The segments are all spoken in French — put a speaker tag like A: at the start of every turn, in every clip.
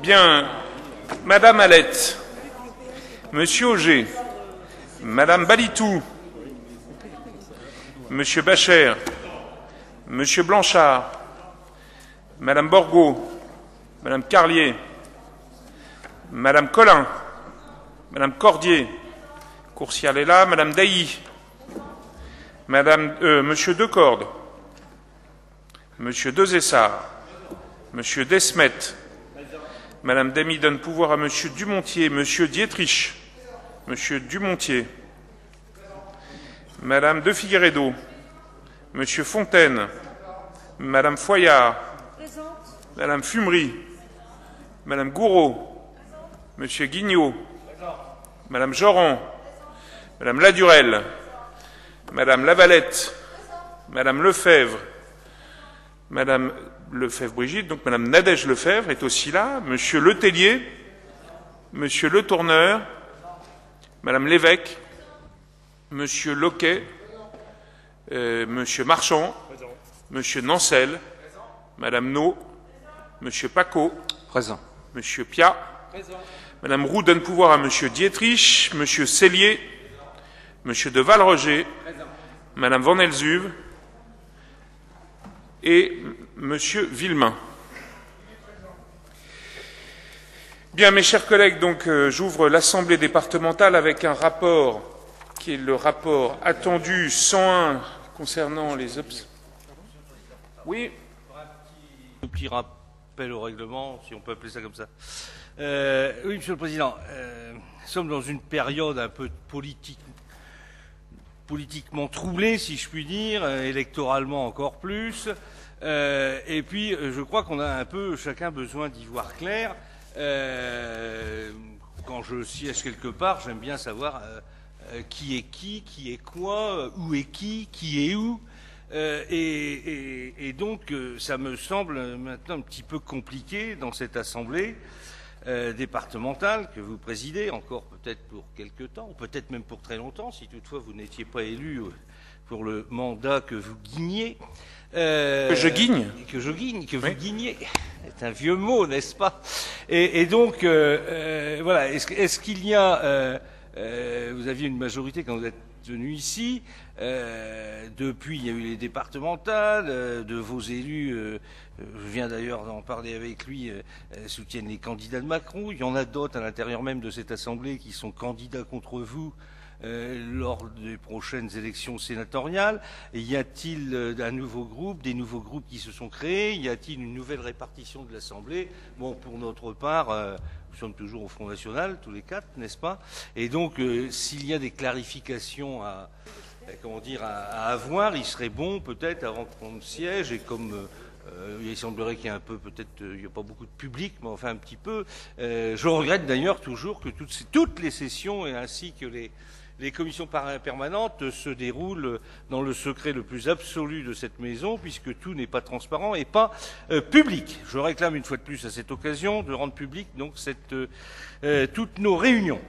A: Bien, Madame Alette, Monsieur Auger, Madame Balitou, Monsieur Bacher, Monsieur Blanchard, Madame Borgo, Madame Carlier, Madame Collin, Madame Cordier, Courcial est là, Madame Dailly, Monsieur Decordes, Monsieur Dezessart, Monsieur Desmet, Madame Demy donne pouvoir à Monsieur Dumontier, Monsieur Dietrich, Monsieur Dumontier, Madame de Figueredo, Monsieur Fontaine, Madame Foyard, Madame Fumery, Madame Gouraud, Monsieur Guignot, Madame Joran, Madame Ladurelle, Madame Lavalette, Madame Lefebvre, Madame Lefebvre-Brigitte, donc Madame Nadège Lefebvre est aussi là, Monsieur Letellier, Monsieur Le Tourneur, Madame Lévesque, Monsieur Loquet, Monsieur Marchand, Monsieur Nancel, Madame No, Monsieur Paco,
B: Présent.
A: Monsieur Piat, Madame Roux donne pouvoir à Monsieur Dietrich, Monsieur Cellier, Monsieur de Valroger, Madame Van Elzuve et Monsieur Villemain. Bien, mes chers collègues, donc j'ouvre l'Assemblée départementale avec un rapport qui est le rapport attendu 101 concernant les Oui.
C: Un petit rappel au règlement, si on peut appeler ça comme ça. Oui, Monsieur le Président, nous sommes dans une période un peu politiquement troublée, si je puis dire, électoralement encore plus. Et puis, je crois qu'on a un peu chacun besoin d'y voir clair. Quand je siège quelque part, j'aime bien savoir qui est quoi, où est qui est où. Et donc, ça me semble maintenant un petit peu compliqué dans cette assemblée départementale que vous présidez, encore peut-être pour quelque temps, ou peut-être même pour très longtemps, si toutefois vous n'étiez pas élu pour le mandat que vous guignez.
A: Que je guigne.
C: Que vous
A: oui.
C: guignez. C'est un vieux mot, n'est-ce pas? Et donc, voilà, est-ce qu'il y a... vous aviez une majorité quand vous êtes venu ici. Depuis, il y a eu les départementales, de vos élus, je viens d'ailleurs d'en parler avec lui, soutiennent les candidats de Macron. Il y en a d'autres à l'intérieur même de cette Assemblée qui sont candidats contre vous lors des prochaines élections sénatoriales. Y a-t-il un nouveau groupe, des nouveaux groupes qui se sont créés? Y a-t-il une nouvelle répartition de l'Assemblée? Bon, pour notre part, nous sommes toujours au Front National, tous les quatre, n'est-ce pas? Et donc, s'il y a des clarifications à avoir, il serait bon, peut-être, avant de prendre siège, et comme il semblerait qu'il y ait un peu, peut-être, il n'y a pas beaucoup de public, mais enfin un petit peu. Je regrette d'ailleurs toujours que toutes les sessions, et ainsi que les commissions permanentes se déroulent dans le secret le plus absolu de cette maison, puisque tout n'est pas transparent et pas public. Je réclame une fois de plus à cette occasion de rendre public donc toutes nos réunions.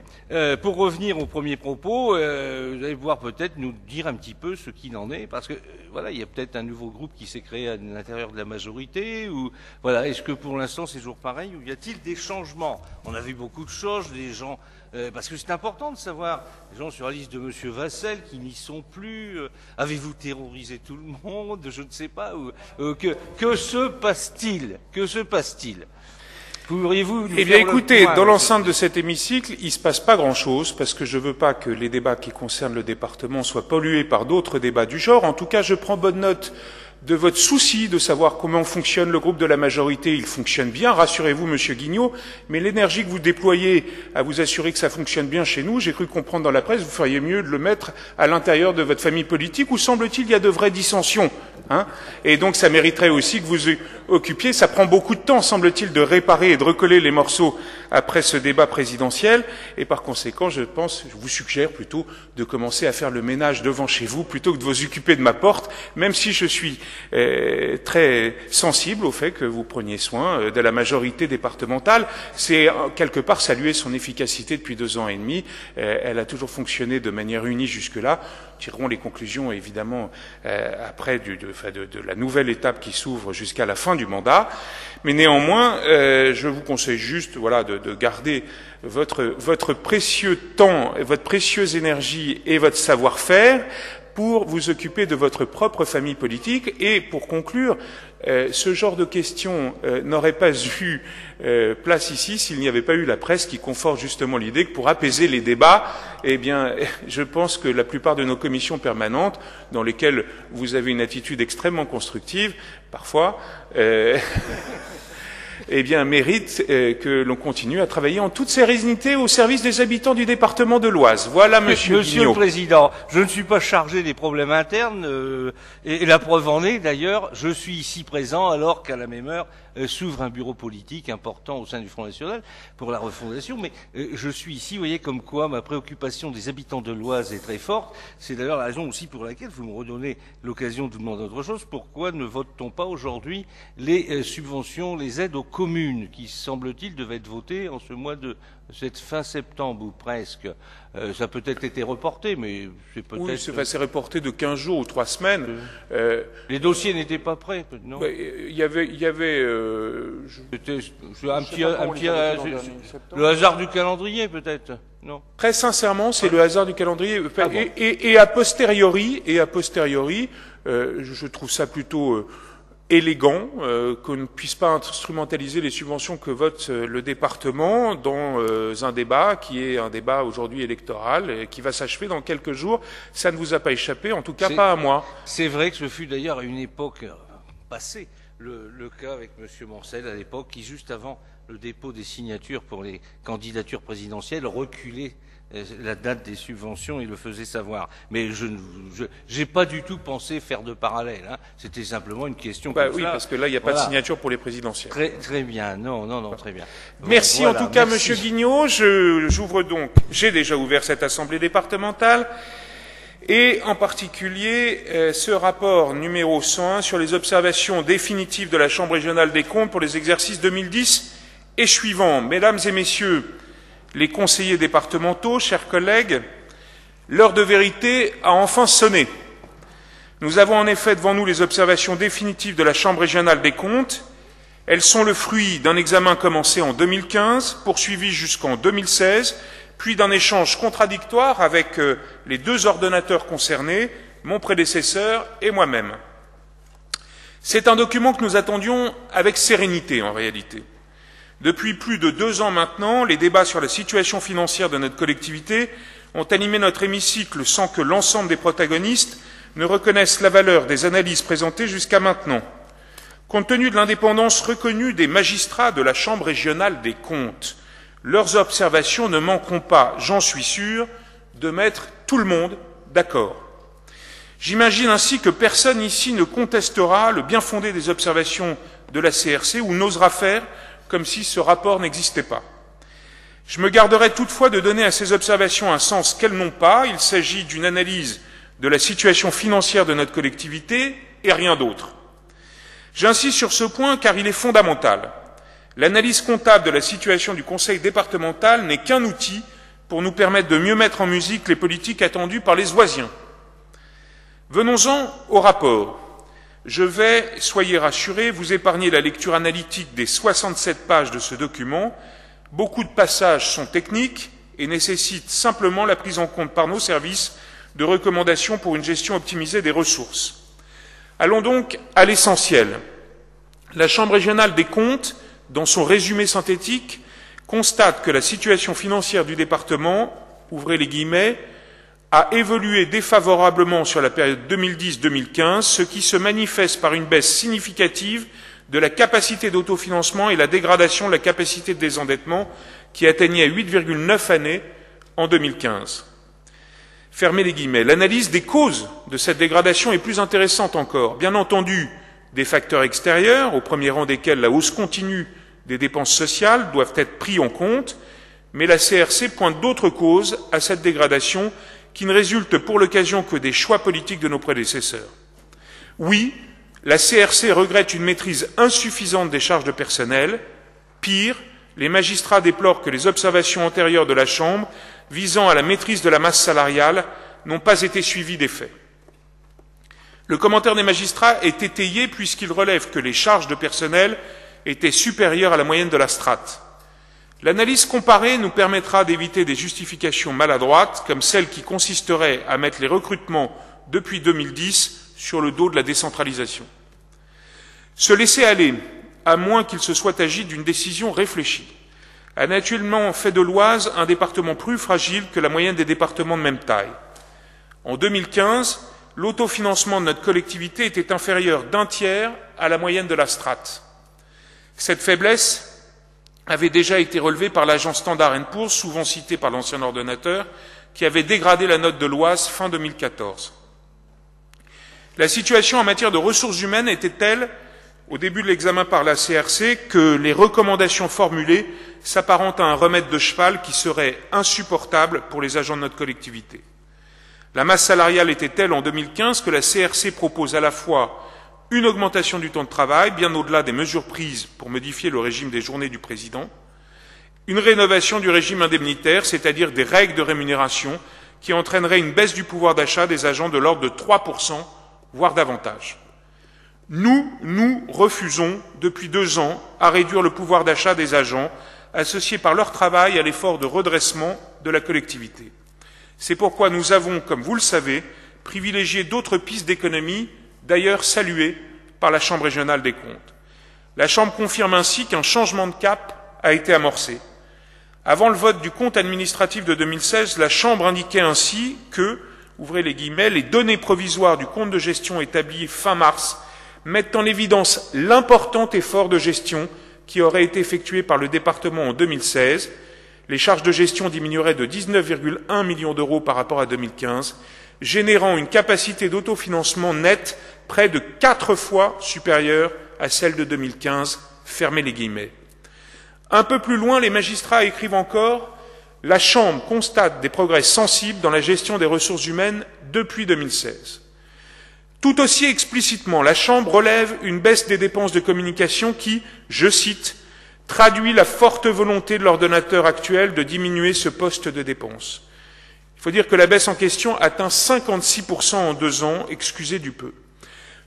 C: Pour revenir au premier propos, vous allez pouvoir peut-être nous dire un petit peu ce qu'il en est, parce que voilà, il y a peut-être un nouveau groupe qui s'est créé à l'intérieur de la majorité, ou voilà, est-ce que pour l'instant c'est toujours pareil, ou y a-t-il des changements? On a vu beaucoup de choses, des gens, parce que c'est important de savoir, les gens sur la liste de Monsieur Vassel qui n'y sont plus, avez-vous terrorisé tout le monde, je ne sais pas, que se passe-t-il? Que se passe-t-il?
A: Eh bien, écoutez, dans l'enceinte de cet hémicycle, il ne se passe pas grand-chose, parce que je ne veux pas que les débats qui concernent le département soient pollués par d'autres débats du genre. En tout cas, je prends bonne note de votre souci de savoir comment fonctionne le groupe de la majorité. Il fonctionne bien, rassurez-vous, Monsieur Guignot, mais l'énergie que vous déployez à vous assurer que ça fonctionne bien chez nous, j'ai cru comprendre dans la presse, vous feriez mieux de le mettre à l'intérieur de votre famille politique, où semble-t-il il y a de vraies dissensions. Et donc ça mériterait aussi que vous occupiez. Ça prend beaucoup de temps, semble-t-il, de réparer et de recoller les morceaux après ce débat présidentiel. Et par conséquent, je vous suggère plutôt de commencer à faire le ménage devant chez vous plutôt que de vous occuper de ma porte, même si je suis très sensible au fait que vous preniez soin de la majorité départementale. C'est quelque part saluer son efficacité depuis 2 ans et demi. Elle a toujours fonctionné de manière unie jusque-là. Tirerons les conclusions, évidemment, après de la nouvelle étape qui s'ouvre jusqu'à la fin du mandat. Mais néanmoins, je vous conseille juste, voilà, de garder votre précieux temps, votre précieuse énergie et votre savoir-faire pour vous occuper de votre propre famille politique. Et pour conclure, ce genre de questions n'aurait pas eu place ici s'il n'y avait pas eu la presse qui conforte justement l'idée que pour apaiser les débats, eh bien, je pense que la plupart de nos commissions permanentes, dans lesquelles vous avez une attitude extrêmement constructive, parfois, eh bien, mérite que l'on continue à travailler en toute sérénité au service des habitants du département de l'Oise. Voilà, Monsieur
C: le Président, je ne suis pas chargé des problèmes internes, et la preuve en est, d'ailleurs, je suis ici présent alors qu'à la même heure s'ouvre un bureau politique important au sein du Front National pour la refondation, mais je suis ici, vous voyez, comme quoi ma préoccupation des habitants de l'Oise est très forte. C'est d'ailleurs la raison aussi pour laquelle vous me redonnez l'occasion de vous demander autre chose. Pourquoi ne vote-t-on pas aujourd'hui les subventions, les aides aux communes qui, semble-t-il, devaient être votées en ce mois de cette fin septembre ou presque? Ça a peut-être été reporté, mais c'est peut-être...
A: Oui, c'est reporté de 15 jours ou 3 semaines.
C: Les dossiers n'étaient pas prêts, non?
A: Il y avait
C: le hasard du calendrier, peut-être, non?
A: Très sincèrement, c'est le hasard du calendrier. Et a posteriori, je trouve ça plutôt élégant qu'on ne puisse pas instrumentaliser les subventions que vote le département dans un débat qui est un débat aujourd'hui électoral et qui va s'achever dans quelques jours. Ça ne vous a pas échappé, en tout cas pas à moi.
C: C'est vrai que ce fut d'ailleurs à une époque passée le cas avec M. Moncel à l'époque, qui juste avant le dépôt des signatures pour les candidatures présidentielles reculait la date des subventions et le faisait savoir. Mais je n'ai pas du tout pensé faire de parallèle. Hein. C'était simplement une question comme
A: oui,
C: ça.
A: parce que là, il n'y a pas de signature pour les présidentielles.
C: Très bien. Non, très bien.
A: Bon, merci voilà, en tout cas, Monsieur Guignot. J'ouvre donc, j'ai déjà ouvert cette assemblée départementale, et en particulier ce rapport numéro 101 sur les observations définitives de la Chambre régionale des comptes pour les exercices 2010 et suivants. Mesdames et Messieurs les conseillers départementaux, chers collègues, l'heure de vérité a enfin sonné. Nous avons en effet devant nous les observations définitives de la Chambre régionale des comptes. Elles sont le fruit d'un examen commencé en 2015, poursuivi jusqu'en 2016, puis d'un échange contradictoire avec les 2 ordonnateurs concernés, mon prédécesseur et moi-même. C'est un document que nous attendions avec sérénité, en réalité. Depuis plus de 2 ans maintenant, les débats sur la situation financière de notre collectivité ont animé notre hémicycle sans que l'ensemble des protagonistes ne reconnaissent la valeur des analyses présentées jusqu'à maintenant. Compte tenu de l'indépendance reconnue des magistrats de la Chambre régionale des comptes, leurs observations ne manqueront pas, j'en suis sûr, de mettre tout le monde d'accord. J'imagine ainsi que personne ici ne contestera le bien-fondé des observations de la CRC ou n'osera faire comme si ce rapport n'existait pas. Je me garderai toutefois de donner à ces observations un sens qu'elles n'ont pas. Il s'agit d'une analyse de la situation financière de notre collectivité et rien d'autre. J'insiste sur ce point car il est fondamental. L'analyse comptable de la situation du Conseil départemental n'est qu'un outil pour nous permettre de mieux mettre en musique les politiques attendues par les Oisiens. Venons-en au rapport. Je vais, soyez rassurés, vous épargner la lecture analytique des 67 pages de ce document. Beaucoup de passages sont techniques et nécessitent simplement la prise en compte par nos services de recommandations pour une gestion optimisée des ressources. Allons donc à l'essentiel. La Chambre régionale des comptes, dans son résumé synthétique, constate que la situation financière du département, ouvrez les guillemets, a évolué défavorablement sur la période 2010-2015, ce qui se manifeste par une baisse significative de la capacité d'autofinancement et la dégradation de la capacité de désendettement qui atteignait 8,9 années en 2015. Fermez les guillemets. L'analyse des causes de cette dégradation est plus intéressante encore. Bien entendu, des facteurs extérieurs, au premier rang desquels la hausse continue des dépenses sociales, doivent être pris en compte, mais la CRC pointe d'autres causes à cette dégradation qui ne résulte pour l'occasion que des choix politiques de nos prédécesseurs. Oui, la CRC regrette une maîtrise insuffisante des charges de personnel. Pire, les magistrats déplorent que les observations antérieures de la Chambre visant à la maîtrise de la masse salariale n'ont pas été suivies d'effet. Le commentaire des magistrats est étayé puisqu'il relève que les charges de personnel étaient supérieures à la moyenne de la strate. L'analyse comparée nous permettra d'éviter des justifications maladroites, comme celle qui consisterait à mettre les recrutements depuis 2010 sur le dos de la décentralisation. Se laisser aller, à moins qu'il se soit agi d'une décision réfléchie, a naturellement fait de l'Oise un département plus fragile que la moyenne des départements de même taille. En 2015, l'autofinancement de notre collectivité était inférieur d'un tiers à la moyenne de la strate. Cette faiblesse avait déjà été relevée par l'agence Standard & Poor's, souvent citée par l'ancien ordonnateur, qui avait dégradé la note de l'Oise fin 2014. La situation en matière de ressources humaines était telle, au début de l'examen par la CRC, que les recommandations formulées s'apparentent à un remède de cheval qui serait insupportable pour les agents de notre collectivité. La masse salariale était telle en 2015 que la CRC propose à la fois une augmentation du temps de travail, bien au-delà des mesures prises pour modifier le régime des journées du président, une rénovation du régime indemnitaire, c'est-à-dire des règles de rémunération qui entraîneraient une baisse du pouvoir d'achat des agents de l'ordre de 3%, voire davantage. Nous refusons depuis 2 ans à réduire le pouvoir d'achat des agents associés par leur travail à l'effort de redressement de la collectivité. C'est pourquoi nous avons, comme vous le savez, privilégié d'autres pistes d'économie, d'ailleurs saluées par la Chambre régionale des comptes. La Chambre confirme ainsi qu'un changement de cap a été amorcé. Avant le vote du compte administratif de 2016, la Chambre indiquait ainsi que, ouvrez les guillemets, les données provisoires du compte de gestion établi fin mars mettent en évidence l'important effort de gestion qui aurait été effectué par le département en 2016. Les charges de gestion diminueraient de 19,1 millions d'euros par rapport à 2015, générant une capacité d'autofinancement nette près de 4 fois supérieure à celle de 2015. Fermez les guillemets. Un peu plus loin, les magistrats écrivent encore « La Chambre constate des progrès sensibles dans la gestion des ressources humaines depuis 2016 ». Tout aussi explicitement, la Chambre relève une baisse des dépenses de communication qui, je cite, « traduit la forte volonté de l'ordonnateur actuel de diminuer ce poste de dépenses ». Il faut dire que la baisse en question atteint 56% en 2 ans, excusez du peu.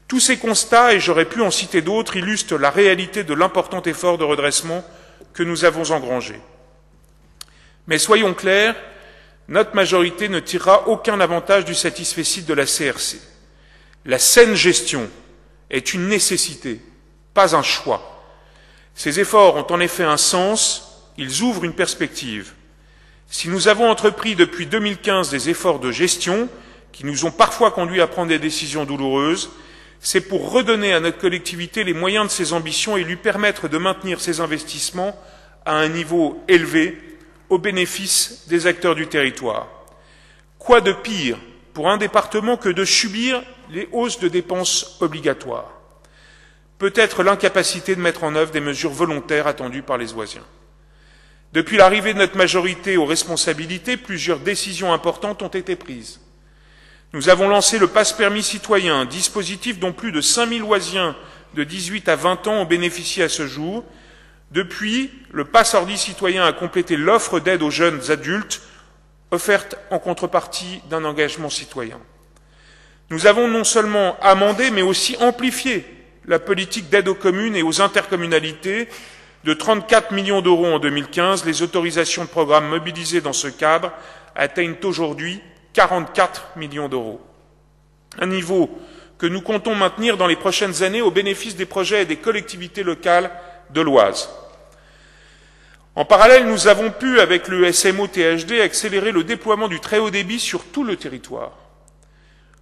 A: Tous ces constats, et j'aurais pu en citer d'autres, illustrent la réalité de l'important effort de redressement que nous avons engrangé. Mais soyons clairs, notre majorité ne tirera aucun avantage du satisfecit de la CRC. La saine gestion est une nécessité, pas un choix. Ces efforts ont en effet un sens, ils ouvrent une perspective. Si nous avons entrepris depuis 2015 des efforts de gestion qui nous ont parfois conduits à prendre des décisions douloureuses, c'est pour redonner à notre collectivité les moyens de ses ambitions et lui permettre de maintenir ses investissements à un niveau élevé au bénéfice des acteurs du territoire. Quoi de pire pour un département que de subir les hausses de dépenses obligatoires? Peut-être l'incapacité de mettre en œuvre des mesures volontaires attendues par les Oisiens. Depuis l'arrivée de notre majorité aux responsabilités, plusieurs décisions importantes ont été prises. Nous avons lancé le passe-permis citoyen, un dispositif dont plus de 5000 Oisiens de 18 à 20 ans ont bénéficié à ce jour. Depuis, le passe-ordi citoyen a complété l'offre d'aide aux jeunes adultes offerte en contrepartie d'un engagement citoyen. Nous avons non seulement amendé, mais aussi amplifié la politique d'aide aux communes et aux intercommunalités. De 34 millions d'euros en 2015, les autorisations de programme mobilisées dans ce cadre atteignent aujourd'hui 44 millions d'euros. Un niveau que nous comptons maintenir dans les prochaines années au bénéfice des projets et des collectivités locales de l'Oise. En parallèle, nous avons pu, avec le SMO THD, accélérer le déploiement du très haut débit sur tout le territoire.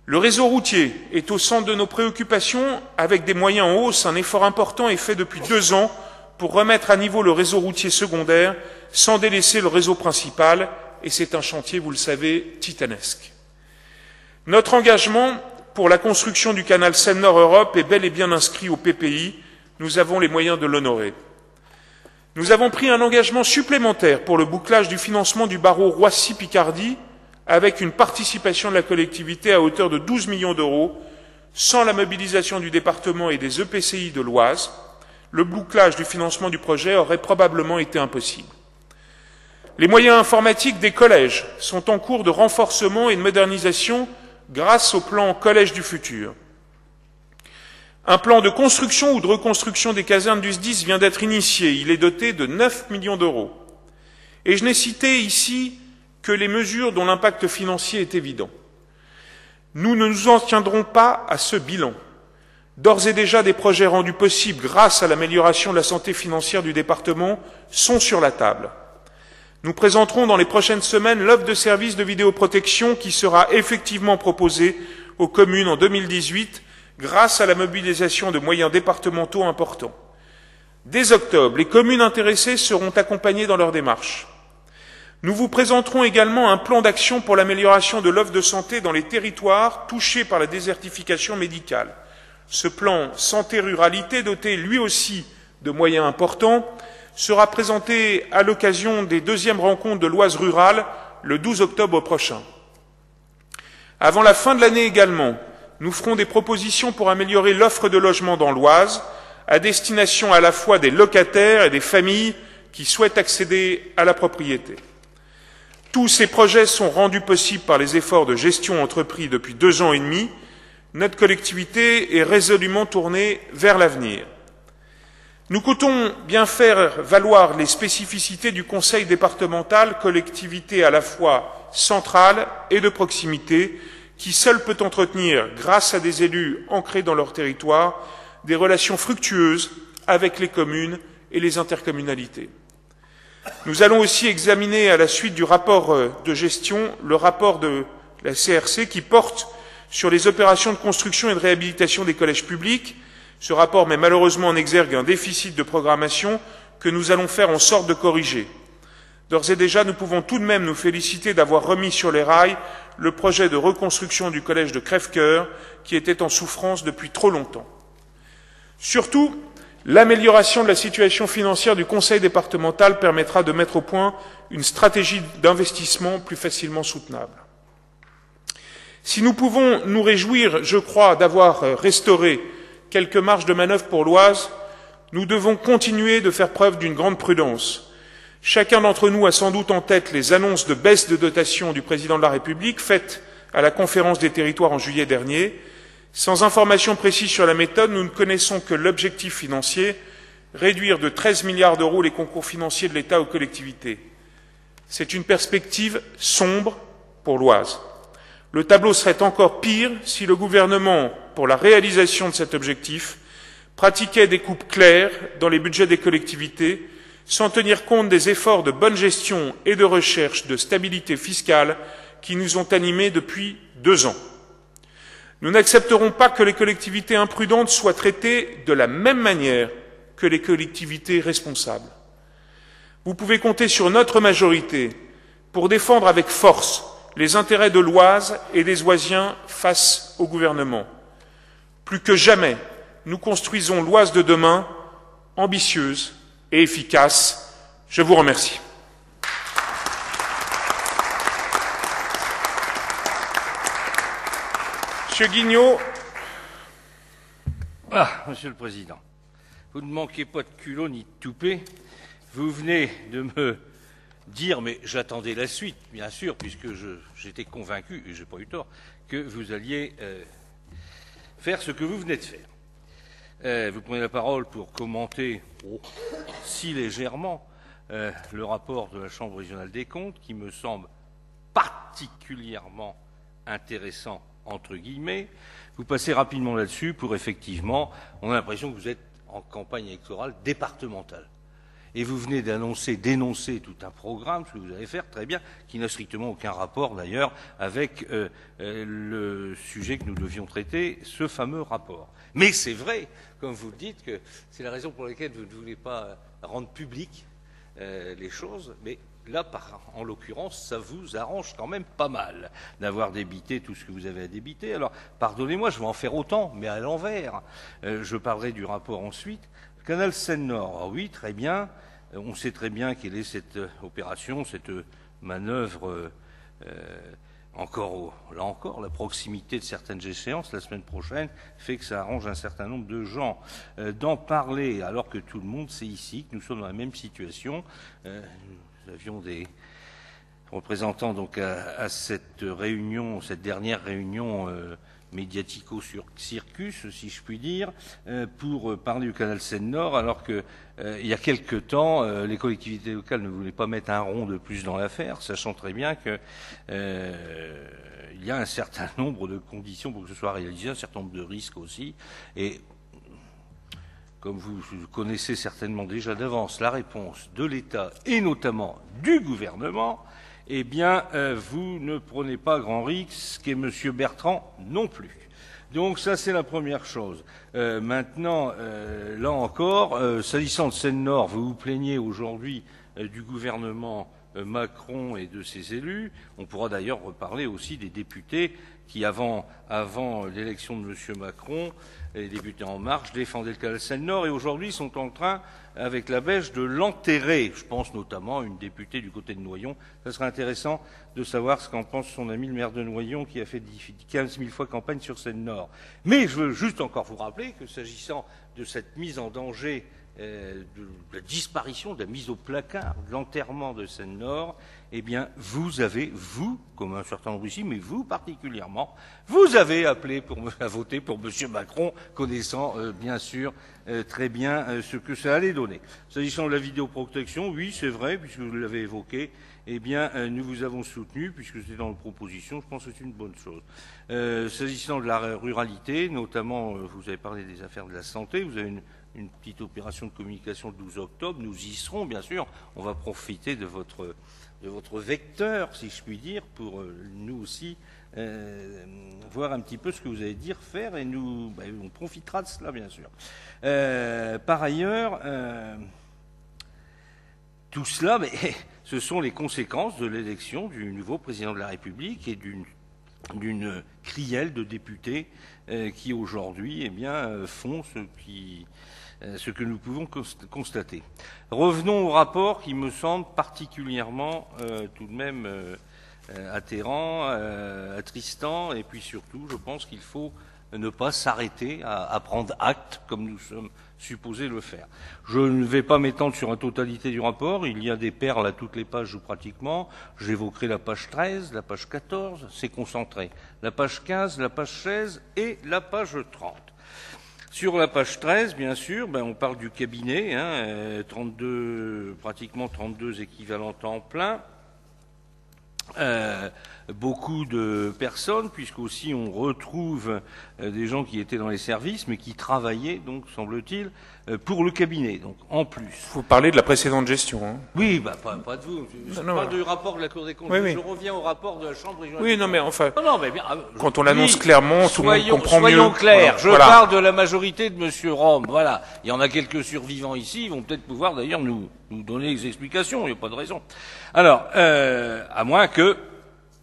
A: Le réseau routier est au centre de nos préoccupations. Avec des moyens en hausse, un effort important est fait depuis 2 ans pour remettre à niveau le réseau routier secondaire sans délaisser le réseau principal, et c'est un chantier, vous le savez, titanesque. Notre engagement pour la construction du canal Seine-Nord-Europe est bel et bien inscrit au PPI. Nous avons les moyens de l'honorer. Nous avons pris un engagement supplémentaire pour le bouclage du financement du barreau Roissy-Picardie avec une participation de la collectivité à hauteur de 12 millions d'euros. Sans la mobilisation du département et des EPCI de l'Oise, le bouclage du financement du projet aurait probablement été impossible. Les moyens informatiques des collèges sont en cours de renforcement et de modernisation grâce au plan Collège du futur. Un plan de construction ou de reconstruction des casernes du SDIS vient d'être initié. Il est doté de 9 millions d'euros. Et je n'ai cité ici que les mesures dont l'impact financier est évident. Nous ne nous en tiendrons pas à ce bilan. D'ores et déjà, des projets rendus possibles grâce à l'amélioration de la santé financière du département sont sur la table. Nous présenterons dans les prochaines semaines l'offre de services de vidéoprotection qui sera effectivement proposée aux communes en 2018 grâce à la mobilisation de moyens départementaux importants. Dès octobre, les communes intéressées seront accompagnées dans leur démarche. Nous vous présenterons également un plan d'action pour l'amélioration de l'offre de santé dans les territoires touchés par la désertification médicale. Ce plan santé-ruralité, doté lui aussi de moyens importants, sera présenté à l'occasion des deuxièmes rencontres de l'Oise rurale le 12 octobre prochain. Avant la fin de l'année également, nous ferons des propositions pour améliorer l'offre de logement dans l'Oise, à destination à la fois des locataires et des familles qui souhaitent accéder à la propriété. Tous ces projets sont rendus possibles par les efforts de gestion entrepris depuis 2 ans et demi. Notre collectivité est résolument tournée vers l'avenir. Nous comptons bien faire valoir les spécificités du conseil départemental, collectivité à la fois centrale et de proximité, qui seul peut entretenir, grâce à des élus ancrés dans leur territoire, des relations fructueuses avec les communes et les intercommunalités. Nous allons aussi examiner, à la suite du rapport de gestion, le rapport de la CRC qui porte sur les opérations de construction et de réhabilitation des collèges publics. Ce rapport met malheureusement en exergue un déficit de programmation que nous allons faire en sorte de corriger. D'ores et déjà, nous pouvons tout de même nous féliciter d'avoir remis sur les rails le projet de reconstruction du collège de Crèvecoeur qui était en souffrance depuis trop longtemps. Surtout, l'amélioration de la situation financière du conseil départemental permettra de mettre au point une stratégie d'investissement plus facilement soutenable. Si nous pouvons nous réjouir, je crois, d'avoir restauré quelques marges de manœuvre pour l'Oise, nous devons continuer de faire preuve d'une grande prudence. Chacun d'entre nous a sans doute en tête les annonces de baisse de dotation du président de la République faites à la conférence des territoires en juillet dernier. Sans information précise sur la méthode, nous ne connaissons que l'objectif financier, réduire de 13 milliards d'euros les concours financiers de l'État aux collectivités. C'est une perspective sombre pour l'Oise. Le tableau serait encore pire si le gouvernement, pour la réalisation de cet objectif, pratiquait des coupes claires dans les budgets des collectivités, sans tenir compte des efforts de bonne gestion et de recherche de stabilité fiscale qui nous ont animés depuis 2 ans. Nous n'accepterons pas que les collectivités imprudentes soient traitées de la même manière que les collectivités responsables. Vous pouvez compter sur notre majorité pour défendre avec force les intérêts de l'Oise et des Oisiens face au gouvernement. Plus que jamais, nous construisons l'Oise de demain, ambitieuse et efficace. Je vous remercie. Monsieur Guignot.
C: Ah, Monsieur le Président, vous ne manquez pas de culot ni de toupet. Vous venez de me dire, mais j'attendais la suite, bien sûr, puisque j'étais convaincu, et je n'ai pas eu tort, que vous alliez faire ce que vous venez de faire. Vous prenez la parole pour commenter, si légèrement, le rapport de la Chambre régionale des comptes, qui me semble particulièrement intéressant, entre guillemets. Vous passez rapidement là-dessus pour, effectivement, on a l'impression que vous êtes en campagne électorale départementale. Et vous venez dénoncer tout un programme, ce que vous allez faire, très bien, qui n'a strictement aucun rapport, d'ailleurs, avec le sujet que nous devions traiter, ce fameux rapport. Mais c'est vrai, comme vous le dites, que c'est la raison pour laquelle vous ne voulez pas rendre public les choses, mais là, en l'occurrence, ça vous arrange quand même pas mal d'avoir débité tout ce que vous avez à débiter. Alors, pardonnez-moi, je vais en faire autant, mais à l'envers. Je parlerai du rapport ensuite. Canal Seine-Nord, ah oui, très bien. On sait très bien quelle est cette opération, cette manœuvre, là encore, la proximité de certaines échéances la semaine prochaine fait que ça arrange un certain nombre de gens d'en parler, alors que tout le monde sait ici que nous sommes dans la même situation. Nous avions représentant donc à cette réunion, cette dernière réunion médiatico-circus, si je puis dire, pour parler du canal Seine-Nord, alors que il y a quelque temps, les collectivités locales ne voulaient pas mettre un rond de plus dans l'affaire, sachant très bien que il y a un certain nombre de conditions pour que ce soit réalisé, un certain nombre de risques aussi, et comme vous connaissez certainement déjà d'avance la réponse de l'État et notamment du gouvernement, eh bien, vous ne prenez pas grand risque et M. Bertrand non plus. Donc ça, c'est la première chose. Maintenant, là encore, s'agissant de Seine-Nord, vous vous plaignez aujourd'hui du gouvernement Macron et de ses élus. On pourra d'ailleurs reparler aussi des députés qui, avant l'élection de M. Macron, les députés En Marche défendaient le canal Seine-Nord et aujourd'hui sont en train, avec la Belge, de l'enterrer. Je pense notamment à une députée du côté de Noyon. Ça serait intéressant de savoir ce qu'en pense son ami le maire de Noyon qui a fait 15 000 fois campagne sur Seine-Nord. Mais je veux juste encore vous rappeler que s'agissant de cette mise en danger, de la disparition, de la mise au placard, de l'enterrement de Seine-Nord, eh bien, vous avez, vous, comme un certain nombre ici, mais vous particulièrement, vous avez appelé à voter pour M. Macron, connaissant bien sûr très bien ce que ça allait donner. S'agissant de la vidéoprotection, oui, c'est vrai, puisque vous l'avez évoqué, eh bien, nous vous avons soutenu, puisque c'est dans la proposition, je pense que c'est une bonne chose. S'agissant de la ruralité, notamment, vous avez parlé des affaires de la santé, vous avez une petite opération de communication le 12 octobre, nous y serons, bien sûr, on va profiter de votre vecteur, si je puis dire, pour nous aussi voir un petit peu ce que vous allez dire, faire, et nous, on profitera de cela, bien sûr. Par ailleurs, tout cela, mais ce sont les conséquences de l'élection du nouveau président de la République et d'une crielle de députés qui aujourd'hui, eh bien, font ce que nous pouvons constater. Revenons au rapport qui me semble particulièrement tout de même atterrant, attristant, et puis surtout, je pense qu'il faut ne pas s'arrêter à prendre acte comme nous sommes supposés le faire. Je ne vais pas m'étendre sur la totalité du rapport, il y a des perles à toutes les pages ou pratiquement, j'évoquerai la page 13, la page 14, c'est concentré, la page 15, la page 16 et la page 30. Sur la page 13, bien sûr, on parle du cabinet, pratiquement 32 équivalents temps plein. Beaucoup de personnes, puisqu'aussi on retrouve des gens qui étaient dans les services, mais qui travaillaient, donc, semble-t-il, pour le cabinet. Donc, en plus.
A: Vous parlez de la précédente gestion, hein.
C: Oui, pas de vous. Je parle du rapport de la Cour des comptes.
A: Oui.
C: Je reviens au rapport de la Chambre régionale.
A: Oui, non, mais enfin,
C: mais bien,
A: quand on l'annonce clairement, tout le monde comprend mieux.
C: Soyons clairs.
A: Voilà.
C: Je parle de la majorité de M. Rome. Voilà. Il y en a quelques survivants ici. Ils vont peut-être pouvoir, d'ailleurs, nous donner des explications. Il n'y a pas de raison. Alors, à moins que,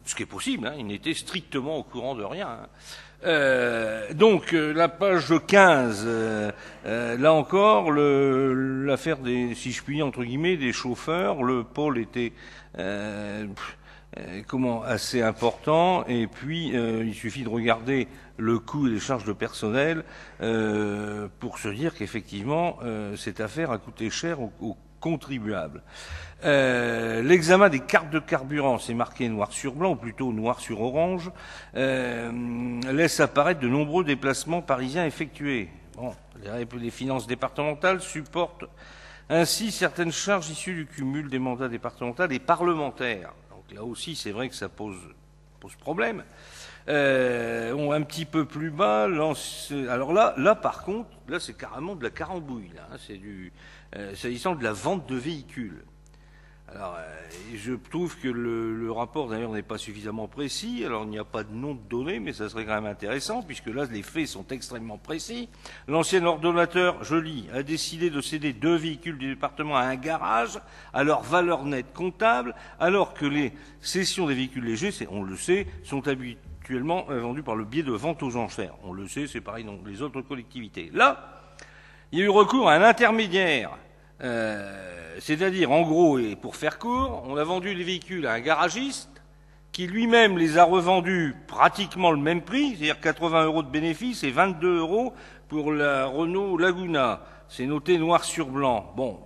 C: ce qui est possible, il n'était strictement au courant de rien. Donc, la page 15, là encore, l'affaire des, si je puis dire, entre guillemets, des chauffeurs, le pôle était assez important, et puis il suffit de regarder le coût et les charges de personnel pour se dire qu'effectivement, cette affaire a coûté cher aux contribuables. L'examen des cartes de carburant, c'est marqué noir sur blanc, ou plutôt noir sur orange, laisse apparaître de nombreux déplacements parisiens effectués. Bon, les finances départementales supportent ainsi certaines charges issues du cumul des mandats départementaux et parlementaires. Donc là aussi, c'est vrai que ça pose problème. Un petit peu plus bas, alors là par contre, là c'est carrément de la carambouille, là, c'est s'agissant de la vente de véhicules. Alors, je trouve que le rapport d'ailleurs n'est pas suffisamment précis. Alors, il n'y a pas de nom de données, mais ça serait quand même intéressant, puisque là, les faits sont extrêmement précis. L'ancien ordonnateur, je lis, a décidé de céder 2 véhicules du département à un garage à leur valeur nette comptable, alors que les cessions des véhicules légers, on le sait, sont habituellement vendus par le biais de vente aux enchères. On le sait, c'est pareil dans les autres collectivités. Là, il y a eu recours à un intermédiaire. C'est-à-dire, en gros, et pour faire court, on a vendu les véhicules à un garagiste qui lui-même les a revendus pratiquement le même prix, c'est-à-dire 80 € de bénéfice et 22 € pour la Renault Laguna. C'est noté noir sur blanc. Bon,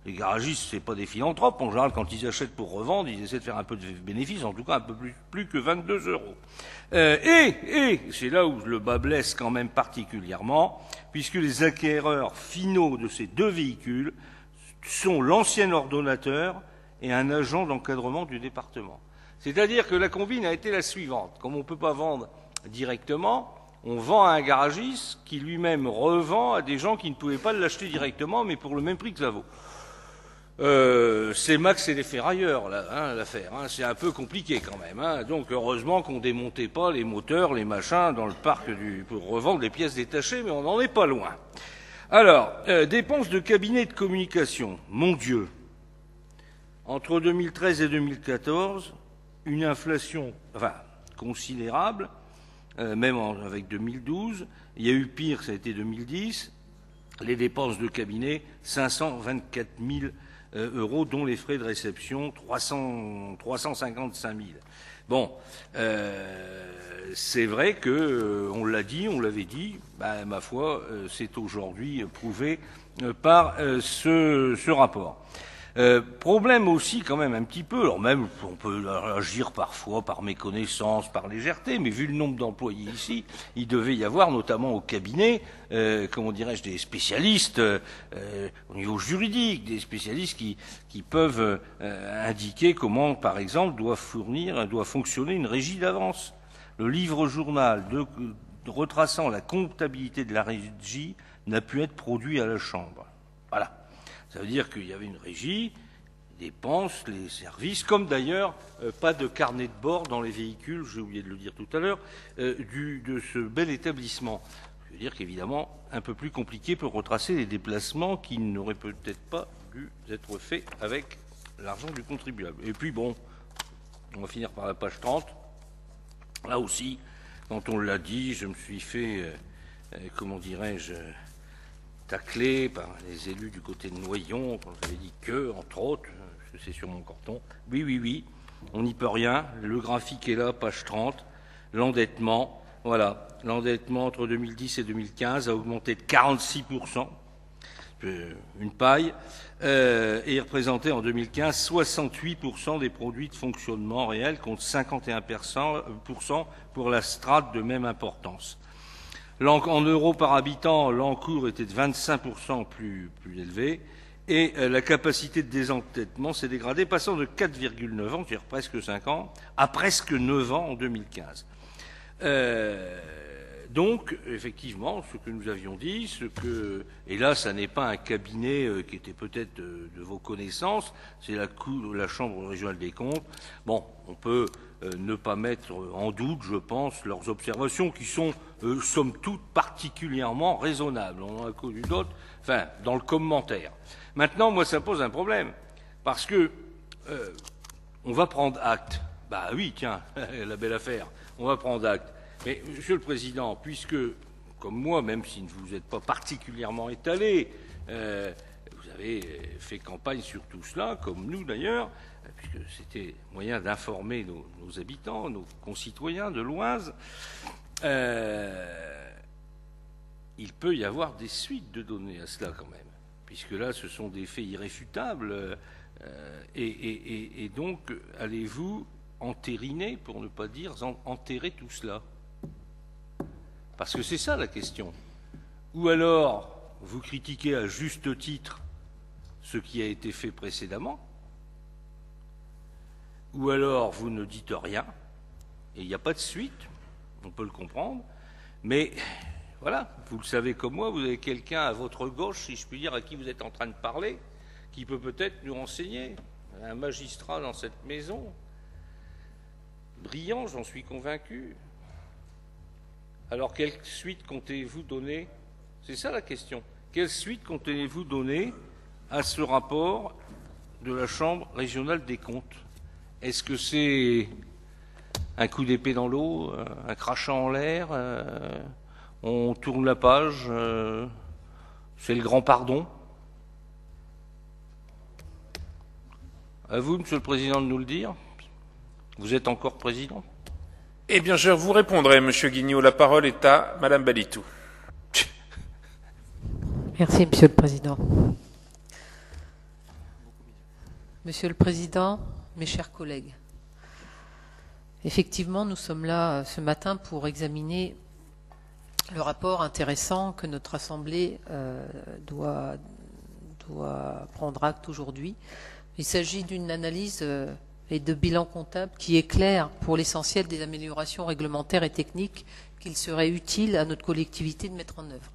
C: Les garagistes, c'est pas des philanthropes. En général, quand ils achètent pour revendre, ils essaient de faire un peu de bénéfice, en tout cas un peu plus que 22 euros. Et c'est là où le bas blesse quand même particulièrement, puisque les acquéreurs finaux de ces deux véhicules sont l'ancien ordonnateur et un agent d'encadrement du département. C'est-à-dire que la combine a été la suivante. Comme on ne peut pas vendre directement, on vend à un garagiste qui lui-même revend à des gens qui ne pouvaient pas l'acheter directement, mais pour le même prix que ça vaut. C'est Max et les ferrailleurs, là, l'affaire. Hein, c'est un peu compliqué quand même. Hein. Donc heureusement qu'on démontait pas les moteurs, les machins dans le parc pour revendre les pièces détachées, mais on n'en est pas loin. Alors, dépenses de cabinet de communication. Mon Dieu. Entre 2013 et 2014, une inflation considérable, même avec 2012. Il y a eu pire, ça a été 2010. Les dépenses de cabinet, 524 000 euros, dont les frais de réception, 355 000. Bon, c'est vrai que, on l'a dit, on l'avait dit, ma foi, c'est aujourd'hui prouvé par ce rapport. Problème aussi quand même un petit peu, alors même on peut agir parfois par méconnaissance, par légèreté, mais vu le nombre d'employés ici, il devait y avoir notamment au cabinet, comment dirais-je, des spécialistes au niveau juridique, des spécialistes qui peuvent indiquer comment, par exemple, doit fonctionner une régie d'avance. Le livre journal retraçant la comptabilité de la régie n'a pu être produit à la Chambre. Voilà. Ça veut dire qu'il y avait une régie, les dépenses, les services, comme d'ailleurs pas de carnet de bord dans les véhicules, j'ai oublié de le dire tout à l'heure, de ce bel établissement. Je veux dire qu'évidemment, un peu plus compliqué pour retracer les déplacements qui n'auraient peut-être pas dû être faits avec l'argent du contribuable. Et puis bon, on va finir par la page 30. Là aussi, quand on l'a dit, je me suis fait, comment dirais-je, taclé par les élus du côté de Noyon, quand j'avais dit que, entre autres, parce que c'est sur mon carton. Oui, on n'y peut rien. Le graphique est là, page 30. L'endettement, voilà. L'endettement entre 2010 et 2015 a augmenté de 46%, une paille, et représentait en 2015 68% des produits de fonctionnement réel contre 51% pour la strate de même importance. En euros par habitant, l'encours était de 25% plus élevé et la capacité de désendettement s'est dégradée, passant de 4,9 ans, c'est-à-dire presque 5 ans, à presque 9 ans en 2015. Donc, effectivement, ce que nous avions dit, et là, ça n'est pas un cabinet qui était peut-être de vos connaissances, c'est la Chambre régionale des comptes. Bon, on peut ne pas mettre en doute, je pense, leurs observations qui sont, somme toute, particulièrement raisonnables. On en a connu d'autres, dans le commentaire. Maintenant, moi, ça pose un problème, parce que on va prendre acte. Bah oui, tiens, la belle affaire, on va prendre acte. Mais, Monsieur le Président, puisque, comme moi, même si vous n'êtes pas particulièrement étalé, vous avez fait campagne sur tout cela, comme nous d'ailleurs, puisque c'était moyen d'informer nos habitants, nos concitoyens de l'Oise, il peut y avoir des suites de données à cela quand même, puisque là, ce sont des faits irréfutables, et donc, allez-vous entériner, pour ne pas dire enterrer tout cela? Parce que c'est ça la question. Ou alors, vous critiquez à juste titre ce qui a été fait précédemment, ou alors vous ne dites rien, et il n'y a pas de suite, on peut le comprendre, mais voilà, vous le savez comme moi, vous avez quelqu'un à votre gauche, si je puis dire, à qui vous êtes en train de parler, qui peut peut-être nous renseigner, un magistrat dans cette maison, brillant, j'en suis convaincu. Alors, quelle suite comptez-vous donner? C'est ça la question. Quelle suite comptez-vous donner à ce rapport de la Chambre régionale des comptes? Est-ce que c'est un coup d'épée dans l'eau, un crachat en l'air, on tourne la page, c'est le grand pardon? À vous, Monsieur le Président, de nous le dire. Vous êtes encore président?
A: Eh bien, je vous répondrai, Monsieur Guignot. La parole est à Madame Balitou.
B: Merci, Monsieur le Président. Monsieur le Président, mes chers collègues, effectivement, nous sommes là ce matin pour examiner le rapport intéressant que notre Assemblée doit prendre acte aujourd'hui. Il s'agit d'une analyse et de bilan comptable qui éclaire pour l'essentiel des améliorations réglementaires et techniques qu'il serait utile à notre collectivité de mettre en œuvre.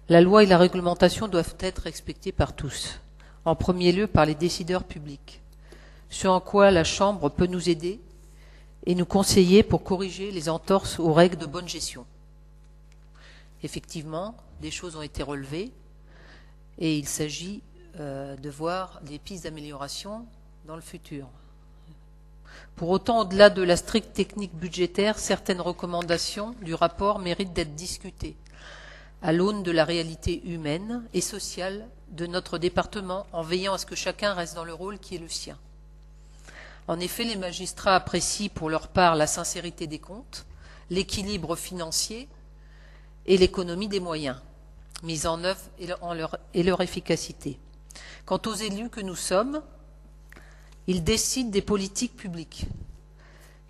B: La loi et la réglementation doivent être respectées par tous, en premier lieu par les décideurs publics, ce en quoi la Chambre peut nous aider et nous conseiller pour corriger les entorses aux règles de bonne gestion. Effectivement, des choses ont été relevées et il s'agit de voir des pistes d'amélioration dans le futur. Pour autant, au-delà de la stricte technique budgétaire, certaines recommandations du rapport méritent d'être discutées à l'aune de la réalité humaine et sociale de notre département, en veillant à ce que chacun reste dans le rôle qui est le sien. En effet, les magistrats apprécient pour leur part la sincérité des comptes, l'équilibre financier et l'économie des moyens mis en œuvre et leur efficacité. Quant aux élus que nous sommes, ils décident des politiques publiques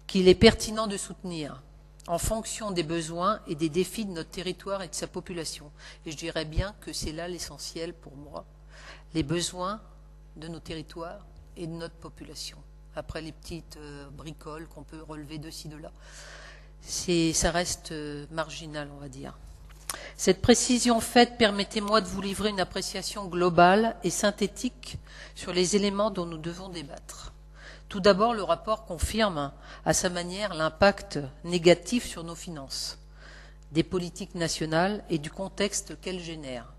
B: qu'il est pertinent de soutenir en fonction des besoins et des défis de notre territoire et de sa population. Et je dirais bien que c'est là l'essentiel pour moi, les besoins de nos territoires et de notre population. Après les petites bricoles qu'on peut relever de ci, de là, ça reste marginal, on va dire. Cette précision faite, permettez-moi de vous livrer une appréciation globale et synthétique sur les éléments dont nous devons débattre. Tout d'abord, le rapport confirme à sa manière l'impact négatif sur nos finances, des politiques nationales et du contexte qu'elles génèrent.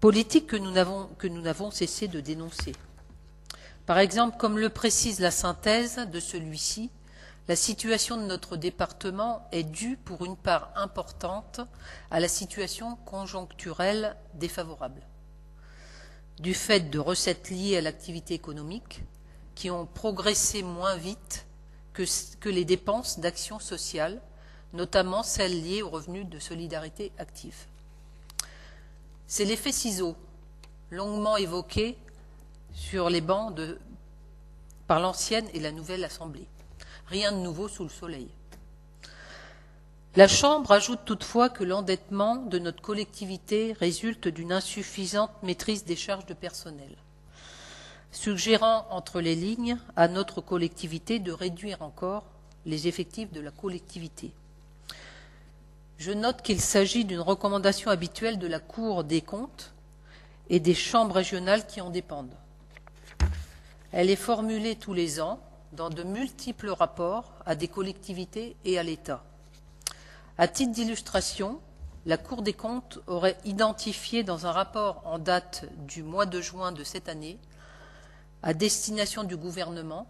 B: Politique que nous n'avons cessé de dénoncer. Par exemple, comme le précise la synthèse de celui-ci, la situation de notre département est due pour une part importante à la situation conjoncturelle défavorable, du fait de recettes liées à l'activité économique qui ont progressé moins vite que les dépenses d'action sociale, notamment celles liées aux revenus de solidarité active. C'est l'effet ciseau, longuement évoqué sur les bancs par l'ancienne et la nouvelle Assemblée. Rien de nouveau sous le soleil. La Chambre ajoute toutefois que l'endettement de notre collectivité résulte d'une insuffisante maîtrise des charges de personnel, suggérant entre les lignes à notre collectivité de réduire encore les effectifs de la collectivité. Je note qu'il s'agit d'une recommandation habituelle de la Cour des comptes et des chambres régionales qui en dépendent. Elle est formulée tous les ans dans de multiples rapports à des collectivités et à l'État. À titre d'illustration, la Cour des comptes aurait identifié dans un rapport en date du mois de juin de cette année, à destination du gouvernement,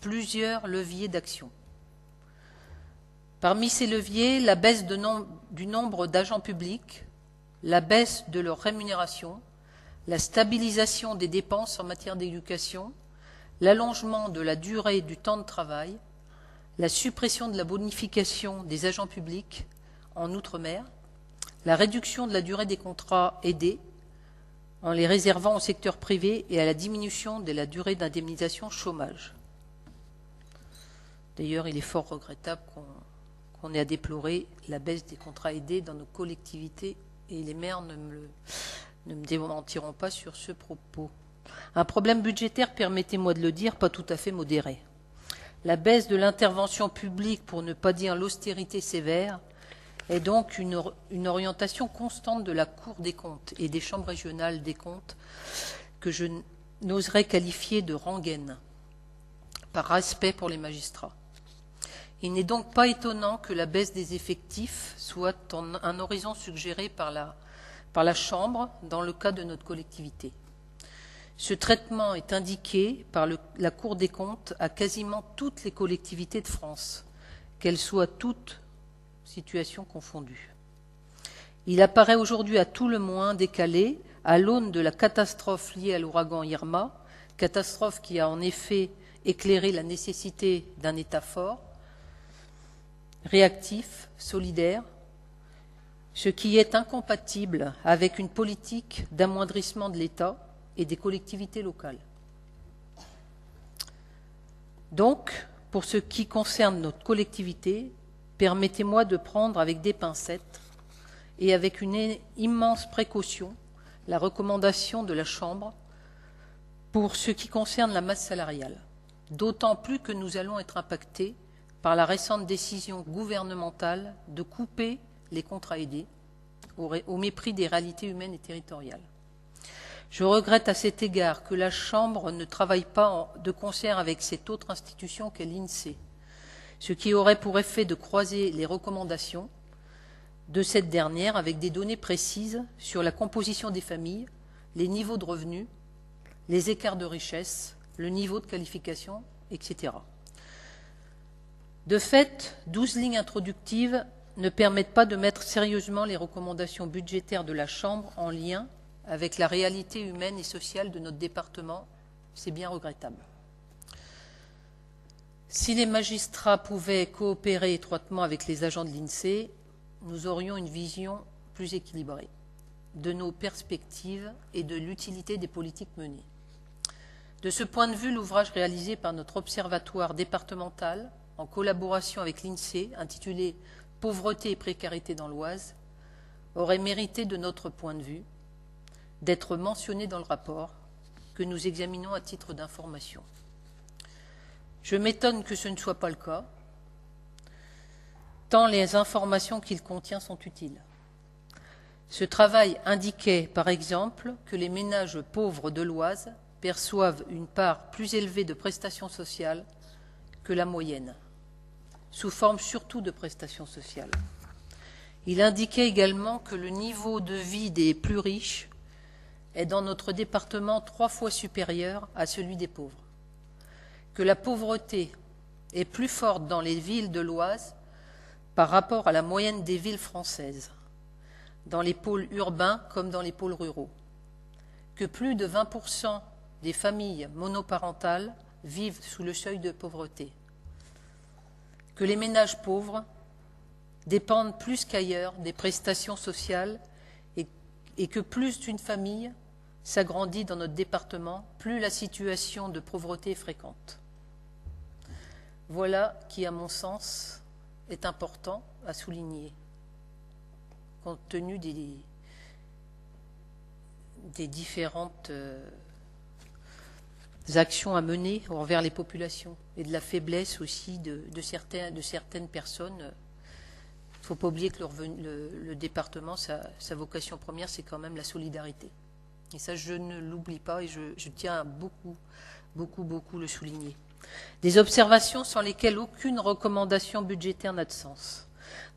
B: plusieurs leviers d'action. Parmi ces leviers, la baisse du nombre d'agents publics, la baisse de leur rémunération, la stabilisation des dépenses en matière d'éducation, l'allongement de la durée du temps de travail, la suppression de la bonification des agents publics en Outre-mer, la réduction de la durée des contrats aidés en les réservant au secteur privé et à la diminution de la durée d'indemnisation chômage. D'ailleurs, il est fort regrettable qu'on ait à déplorer la baisse des contrats aidés dans nos collectivités et les maires ne me démentiront pas sur ce propos. Un problème budgétaire, permettez-moi de le dire, pas tout à fait modéré. La baisse de l'intervention publique, pour ne pas dire l'austérité sévère, est donc une orientation constante de la Cour des comptes et des chambres régionales des comptes que je n'oserais qualifier de rengaine, par respect pour les magistrats. Il n'est donc pas étonnant que la baisse des effectifs soit un horizon suggéré par la Chambre dans le cas de notre collectivité. Ce traitement est indiqué par la Cour des comptes à quasiment toutes les collectivités de France, qu'elles soient toutes situations confondues. Il apparaît aujourd'hui à tout le moins décalé à l'aune de la catastrophe liée à l'ouragan Irma, catastrophe qui a en effet éclairé la nécessité d'un État fort, réactif, solidaire, ce qui est incompatible avec une politique d'amoindrissement de l'État et des collectivités locales. Donc, pour ce qui concerne notre collectivité, permettez-moi de prendre avec des pincettes et avec une immense précaution la recommandation de la Chambre pour ce qui concerne la masse salariale, d'autant plus que nous allons être impactés par la récente décision gouvernementale de couper les contrats aidés au mépris des réalités humaines et territoriales. Je regrette à cet égard que la Chambre ne travaille pas de concert avec cette autre institution qu'est l'INSEE, ce qui aurait pour effet de croiser les recommandations de cette dernière avec des données précises sur la composition des familles, les niveaux de revenus, les écarts de richesse, le niveau de qualification, etc. De fait, 12 lignes introductives ne permettent pas de mettre sérieusement les recommandations budgétaires de la Chambre en lien avec la réalité humaine et sociale de notre département. C'est bien regrettable. Si les magistrats pouvaient coopérer étroitement avec les agents de l'INSEE, nous aurions une vision plus équilibrée de nos perspectives et de l'utilité des politiques menées. De ce point de vue, l'ouvrage réalisé par notre observatoire départemental, en collaboration avec l'INSEE, intitulé « Pauvreté et précarité dans l'Oise », aurait mérité, de notre point de vue, d'être mentionné dans le rapport que nous examinons à titre d'information. Je m'étonne que ce ne soit pas le cas, tant les informations qu'il contient sont utiles. Ce travail indiquait, par exemple, que les ménages pauvres de l'Oise perçoivent une part plus élevée de prestations sociales que la moyenne, sous forme surtout de prestations sociales. Il indiquait également que le niveau de vie des plus riches est dans notre département 3 fois supérieur à celui des pauvres, que la pauvreté est plus forte dans les villes de l'Oise par rapport à la moyenne des villes françaises, dans les pôles urbains comme dans les pôles ruraux, que plus de 20% des familles monoparentales vivent sous le seuil de pauvreté, que les ménages pauvres dépendent plus qu'ailleurs des prestations sociales et que plus une famille s'agrandit dans notre département, plus la situation de pauvreté est fréquente. Voilà qui, à mon sens, est important à souligner, compte tenu des différentes actions à mener envers les populations et de la faiblesse aussi de certaines personnes. Il ne faut pas oublier que le département, sa vocation première, c'est quand même la solidarité. Et ça, je ne l'oublie pas et je tiens à beaucoup le souligner. Des observations sans lesquelles aucune recommandation budgétaire n'a de sens,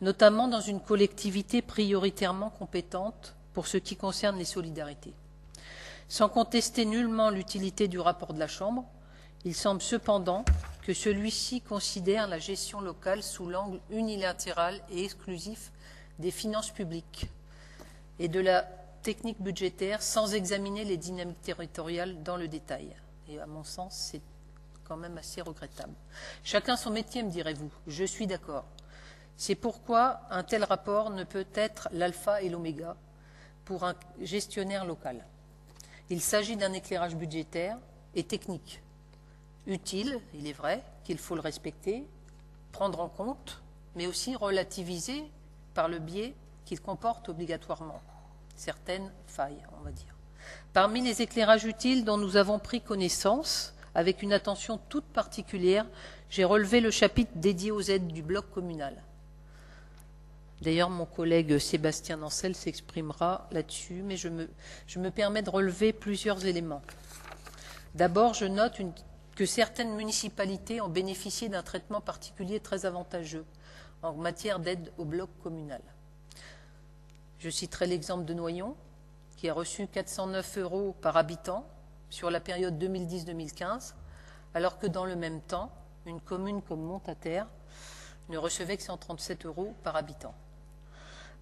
B: notamment dans une collectivité prioritairement compétente pour ce qui concerne les solidarités. Sans contester nullement l'utilité du rapport de la Chambre, il semble cependant que celui-ci considère la gestion locale sous l'angle unilatéral et exclusif des finances publiques et de la technique budgétaire sans examiner les dynamiques territoriales dans le détail. Et à mon sens, c'est quand même assez regrettable. Chacun son métier, me direz-vous. Je suis d'accord. C'est pourquoi un tel rapport ne peut être l'alpha et l'oméga pour un gestionnaire local. Il s'agit d'un éclairage budgétaire et technique. Utile, il est vrai, qu'il faut le respecter, prendre en compte, mais aussi relativiser par le biais qu'il comporte obligatoirement certaines failles, on va dire. Parmi les éclairages utiles dont nous avons pris connaissance, avec une attention toute particulière, j'ai relevé le chapitre dédié aux aides du bloc communal. D'ailleurs, mon collègue Sébastien Nancel s'exprimera là-dessus, mais je me permets de relever plusieurs éléments. D'abord, je note que certaines municipalités ont bénéficié d'un traitement particulier très avantageux en matière d'aide au bloc communal. Je citerai l'exemple de Noyon, qui a reçu 409 € par habitant sur la période 2010-2015, alors que dans le même temps, une commune comme Montataire ne recevait que 137 € par habitant.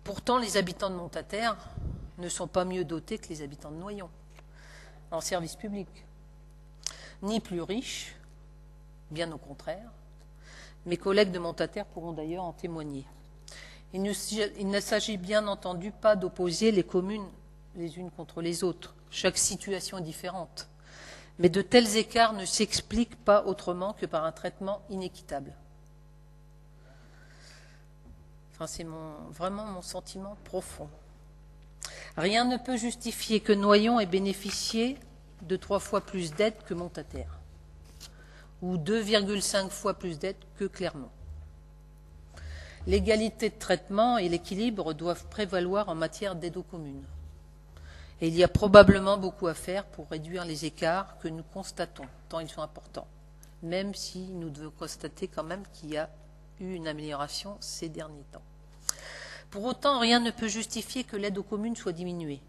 B: Pourtant, les habitants de Montataire ne sont pas mieux dotés que les habitants de Noyon en service public, ni plus riches, bien au contraire. Mes collègues de Montataire pourront d'ailleurs en témoigner. Il ne s'agit bien entendu pas d'opposer les communes les unes contre les autres. Chaque situation est différente. Mais de tels écarts ne s'expliquent pas autrement que par un traitement inéquitable. Enfin, c'est vraiment mon sentiment profond. Rien ne peut justifier que Noyon ait bénéficié de 3 fois plus d'aides que Montataire, ou 2,5 fois plus d'aides que Clermont. L'égalité de traitement et l'équilibre doivent prévaloir en matière d'aide aux communes. Et il y a probablement beaucoup à faire pour réduire les écarts que nous constatons, tant ils sont importants, même si nous devons constater quand même qu'il y a eu une amélioration ces derniers temps. Pour autant, rien ne peut justifier que l'aide aux communes soit diminuée,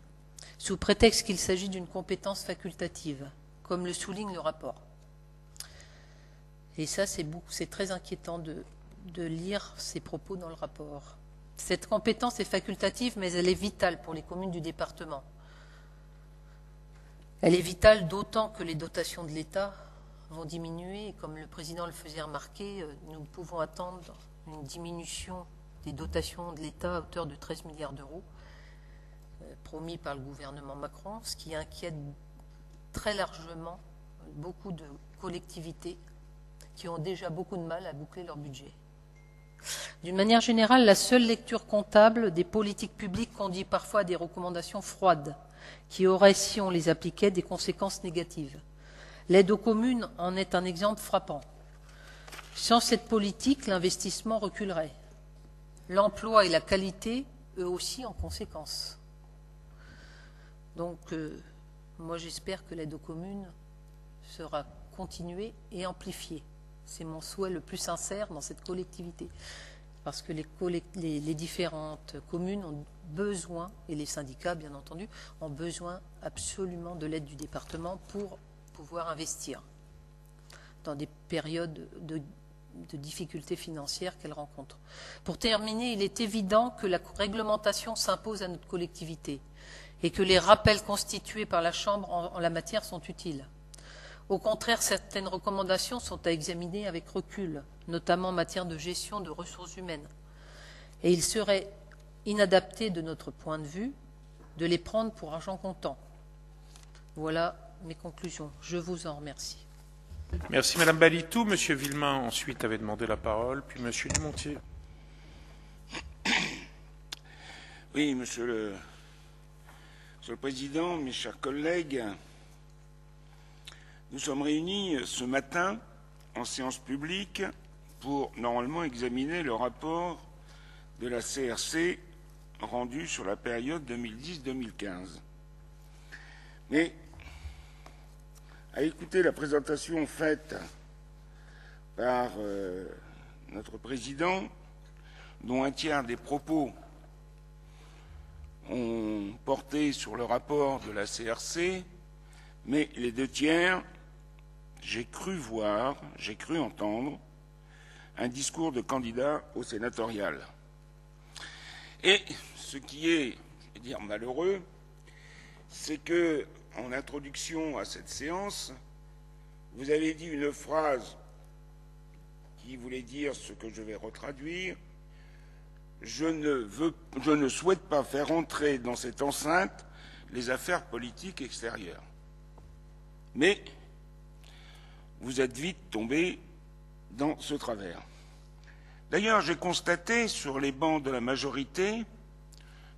B: sous prétexte qu'il s'agit d'une compétence facultative, comme le souligne le rapport. Et ça, c'est très inquiétant de lire ces propos dans le rapport. Cette compétence est facultative, mais elle est vitale pour les communes du département. Elle est vitale d'autant que les dotations de l'État vont diminuer. Et comme le président le faisait remarquer, nous pouvons attendre une diminution des dotations de l'État à hauteur de 13 milliards d'euros, promis par le gouvernement Macron, ce qui inquiète très largement beaucoup de collectivités qui ont déjà beaucoup de mal à boucler leur budget. D'une manière générale, la seule lecture comptable des politiques publiques conduit parfois à des recommandations froides, qui auraient, si on les appliquait, des conséquences négatives. L'aide aux communes en est un exemple frappant. Sans cette politique, l'investissement reculerait. L'emploi et la qualité, eux aussi, en conséquence. Donc, moi j'espère que l'aide aux communes sera continuée et amplifiée. C'est mon souhait le plus sincère dans cette collectivité. Parce que les différentes communes ont besoin, et les syndicats bien entendu, ont besoin absolument de l'aide du département pour pouvoir investir dans des périodes de difficultés financières qu'elles rencontrent. Pour terminer, il est évident que la réglementation s'impose à notre collectivité et que les rappels constitués par la Chambre en la matière sont utiles. Au contraire, certaines recommandations sont à examiner avec recul, notamment en matière de gestion de ressources humaines. Et il serait inadapté de notre point de vue de les prendre pour argent comptant. Voilà mes conclusions. Je vous en remercie.
A: Merci Madame Balitou. Monsieur Villemain ensuite avait demandé la parole, puis Monsieur Dumontier.
D: Oui, Monsieur le Président, mes chers collègues, nous sommes réunis ce matin en séance publique pour normalement examiner le rapport de la CRC rendu sur la période 2010-2015. Mais à écouter la présentation faite par notre président, dont un tiers des propos ont porté sur le rapport de la CRC, mais les 2 tiers, j'ai cru voir, j'ai cru entendre un discours de candidat au sénatorial. Et ce qui est, je vais dire, malheureux, c'est que, en introduction à cette séance, vous avez dit une phrase qui voulait dire ce que je vais retraduire. Je ne souhaite pas faire entrer dans cette enceinte les affaires politiques extérieures. Mais vous êtes vite tombé dans ce travers. D'ailleurs, j'ai constaté sur les bancs de la majorité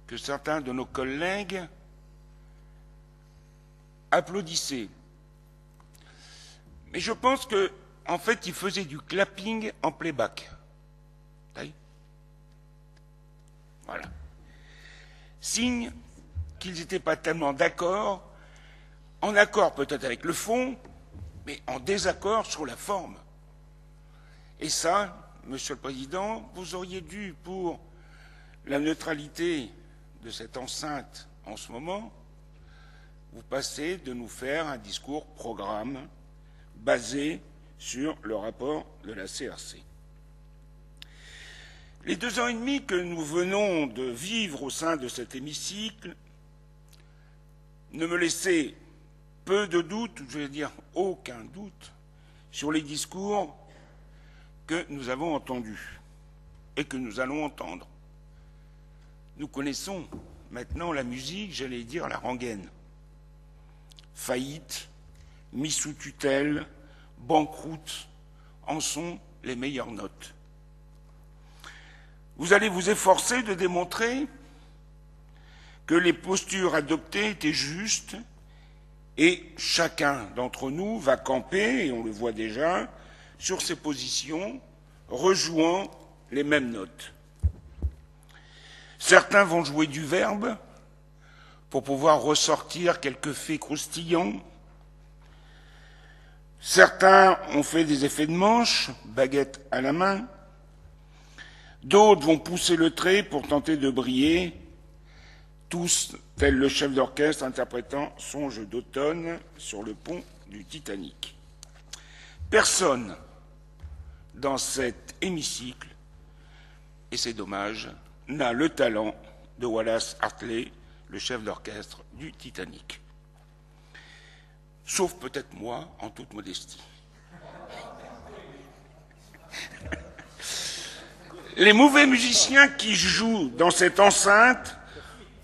D: que certains de nos collègues applaudissaient. Mais je pense qu'en fait, ils faisaient du clapping en playback. Voilà. Signe qu'ils n'étaient pas tellement d'accord, en accord peut-être avec le fond, mais en désaccord sur la forme. Et ça, Monsieur le Président, vous auriez dû, pour la neutralité de cette enceinte en ce moment, vous passer de nous faire un discours programme basé sur le rapport de la CRC. Les 2 ans et demi que nous venons de vivre au sein de cet hémicycle ne me laissaient peu de doute, je vais dire aucun doute, sur les discours que nous avons entendus et que nous allons entendre. Nous connaissons maintenant la musique, j'allais dire la rengaine. Faillite, mis sous tutelle, banqueroute, en sont les meilleures notes. Vous allez vous efforcer de démontrer que les postures adoptées étaient justes et chacun d'entre nous va camper, et on le voit déjà, sur ses positions, rejouant les mêmes notes. Certains vont jouer du verbe pour pouvoir ressortir quelques faits croustillants. Certains ont fait des effets de manche, baguette à la main. D'autres vont pousser le trait pour tenter de briller, tous tel le chef d'orchestre interprétant Songe d'automne sur le pont du Titanic. Personne dans cet hémicycle, et c'est dommage, n'a le talent de Wallace Hartley, le chef d'orchestre du Titanic. Sauf peut-être moi, en toute modestie. Les mauvais musiciens qui jouent dans cette enceinte,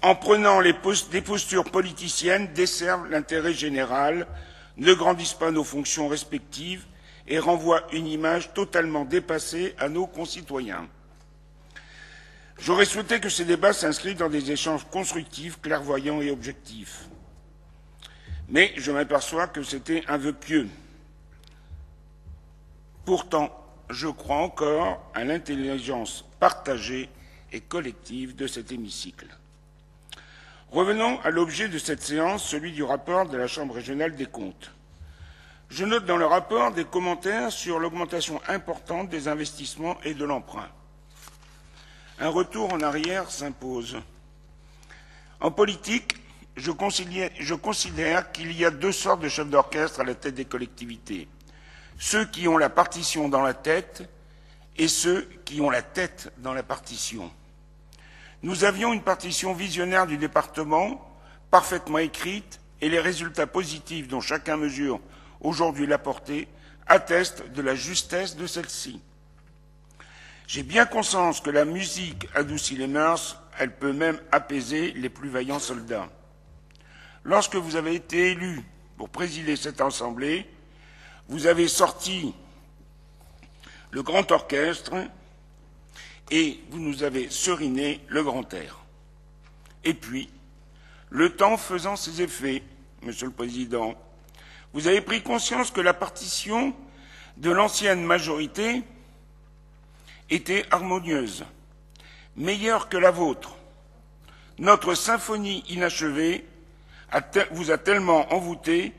D: en prenant des postures politiciennes, desservent l'intérêt général, ne grandissent pas nos fonctions respectives et renvoient une image totalement dépassée à nos concitoyens. J'aurais souhaité que ces débats s'inscrivent dans des échanges constructifs, clairvoyants et objectifs. Mais je m'aperçois que c'était un vœu pieux. Pourtant, je crois encore à l'intelligence partagée et collective de cet hémicycle. Revenons à l'objet de cette séance, celui du rapport de la Chambre régionale des comptes. Je note dans le rapport des commentaires sur l'augmentation importante des investissements et de l'emprunt. Un retour en arrière s'impose. En politique, je considère qu'il y a deux sortes de chefs d'orchestre à la tête des collectivités. Ceux qui ont la partition dans la tête et ceux qui ont la tête dans la partition. Nous avions une partition visionnaire du département, parfaitement écrite, et les résultats positifs dont chacun mesure aujourd'hui la portée attestent de la justesse de celle-ci. J'ai bien conscience que la musique adoucit les mœurs, elle peut même apaiser les plus vaillants soldats. Lorsque vous avez été élu pour présider cette assemblée, vous avez sorti le grand orchestre et vous nous avez seriné le grand air. Et puis, le temps faisant ses effets, Monsieur le Président, vous avez pris conscience que la partition de l'ancienne majorité était harmonieuse, meilleure que la vôtre. Notre symphonie inachevée vous a tellement envoûté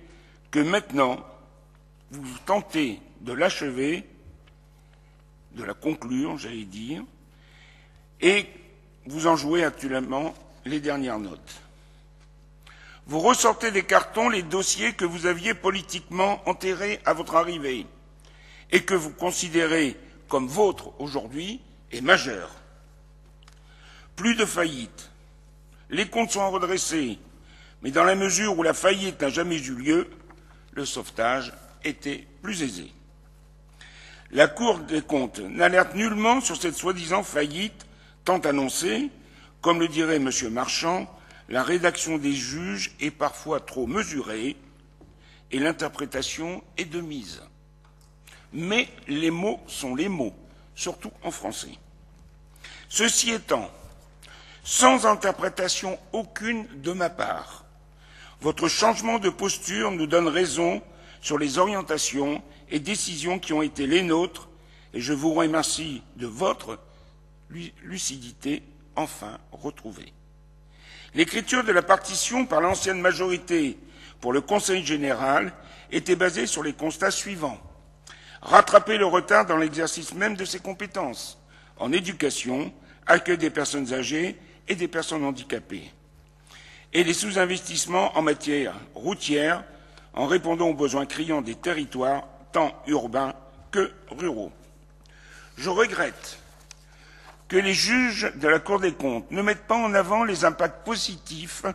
D: que maintenant, vous tentez de l'achever, de la conclure, j'allais dire, et vous en jouez actuellement les dernières notes. Vous ressortez des cartons les dossiers que vous aviez politiquement enterrés à votre arrivée et que vous considérez comme vôtres aujourd'hui est majeurs. Plus de faillites. Les comptes sont redressés, mais dans la mesure où la faillite n'a jamais eu lieu, le sauvetage était plus aisé. La Cour des comptes n'alerte nullement sur cette soi-disant faillite tant annoncée. Comme le dirait M. Marchand, la rédaction des juges est parfois trop mesurée et l'interprétation est de mise. Mais les mots sont les mots, surtout en français. Ceci étant, sans interprétation aucune de ma part, votre changement de posture nous donne raison sur les orientations et décisions qui ont été les nôtres, et je vous remercie de votre lucidité enfin retrouvée. L'écriture de la partition par l'ancienne majorité pour le Conseil général était basée sur les constats suivants. Rattraper le retard dans l'exercice même de ses compétences, en éducation, accueil des personnes âgées et des personnes handicapées, et les sous-investissements en matière routière, en répondant aux besoins criants des territoires, tant urbains que ruraux. Je regrette que les juges de la Cour des comptes ne mettent pas en avant les impacts positifs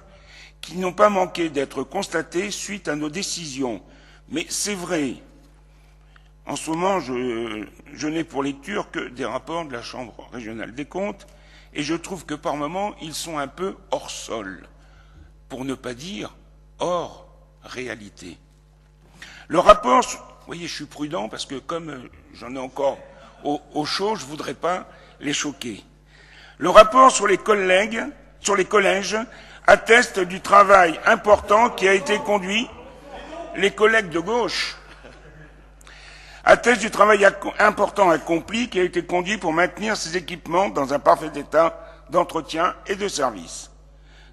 D: qui n'ont pas manqué d'être constatés suite à nos décisions. Mais c'est vrai, en ce moment, je n'ai pour lecture que des rapports de la Chambre régionale des comptes, et je trouve que par moments, ils sont un peu hors sol, pour ne pas dire hors réalité. Le rapport, vous voyez, je suis prudent parce que comme j'en ai encore au chaud, je ne voudrais pas les choquer. Le rapport sur les collèges atteste du travail important qui a été conduit, les collègues de gauche attestent du travail important accompli qui a été conduit pour maintenir ces équipements dans un parfait état d'entretien et de service.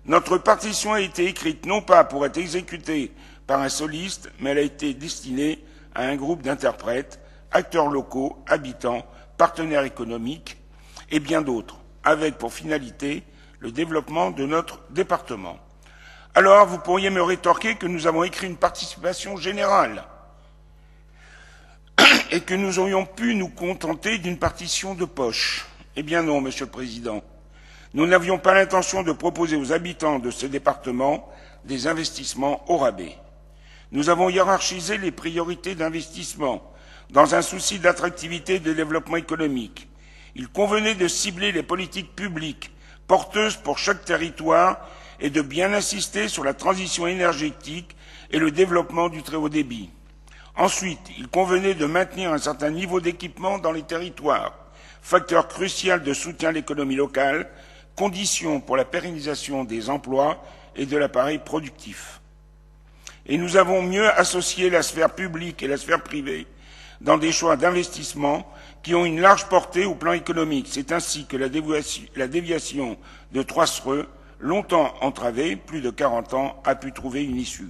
D: Notre partition a été écrite non pas pour être exécutée par un soliste, mais elle a été destinée à un groupe d'interprètes, acteurs locaux, habitants, partenaires économiques et bien d'autres, avec pour finalité le développement de notre département. Alors, vous pourriez me rétorquer que nous avons écrit une participation générale et que nous aurions pu nous contenter d'une partition de poche. Eh bien non, Monsieur le Président. Nous n'avions pas l'intention de proposer aux habitants de ce département des investissements au rabais. Nous avons hiérarchisé les priorités d'investissement dans un souci d'attractivité et de développement économique. Il convenait de cibler les politiques publiques porteuses pour chaque territoire et de bien insister sur la transition énergétique et le développement du très haut débit. Ensuite, il convenait de maintenir un certain niveau d'équipement dans les territoires, facteur crucial de soutien à l'économie locale, condition pour la pérennisation des emplois et de l'appareil productif. Et nous avons mieux associé la sphère publique et la sphère privée dans des choix d'investissement qui ont une large portée au plan économique. C'est ainsi que la déviation de Troissereux, longtemps entravée, plus de 40 ans, a pu trouver une issue.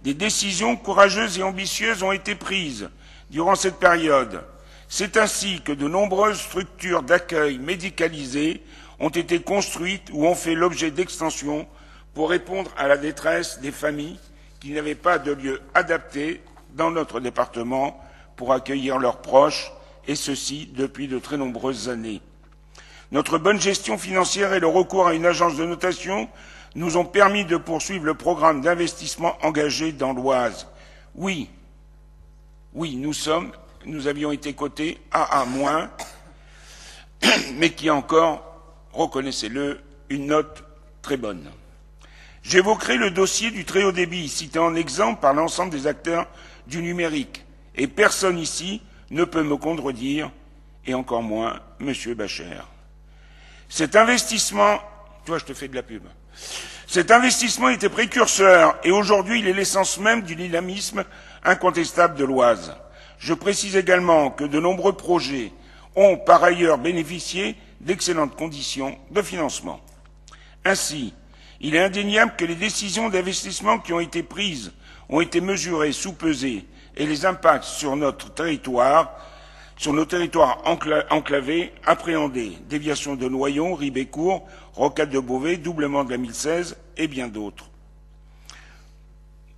D: Des décisions courageuses et ambitieuses ont été prises durant cette période. C'est ainsi que de nombreuses structures d'accueil médicalisées ont été construites ou ont fait l'objet d'extensions pour répondre à la détresse des familles qui n'avaient pas de lieu adapté dans notre département pour accueillir leurs proches, et ceci depuis de très nombreuses années. Notre bonne gestion financière et le recours à une agence de notation nous ont permis de poursuivre le programme d'investissement engagé dans l'Oise. Oui, nous avions été cotés AA-, mais qui a encore, reconnaissez-le, une note très bonne. J'évoquerai le dossier du très haut débit, cité en exemple par l'ensemble des acteurs du numérique, et personne ici ne peut me contredire, et encore moins M. Bachere. Cet investissement, toi je te fais de la pub, cet investissement était précurseur et aujourd'hui il est l'essence même du dynamisme incontestable de l'Oise. Je précise également que de nombreux projets ont par ailleurs bénéficié d'excellentes conditions de financement. Ainsi, il est indéniable que les décisions d'investissement qui ont été prises ont été mesurées, sous-pesées, et les impacts sur nos territoires enclavés, appréhendés. Déviation de Noyon, Ribécourt, Rocade de Beauvais, doublement de la 1016 et bien d'autres.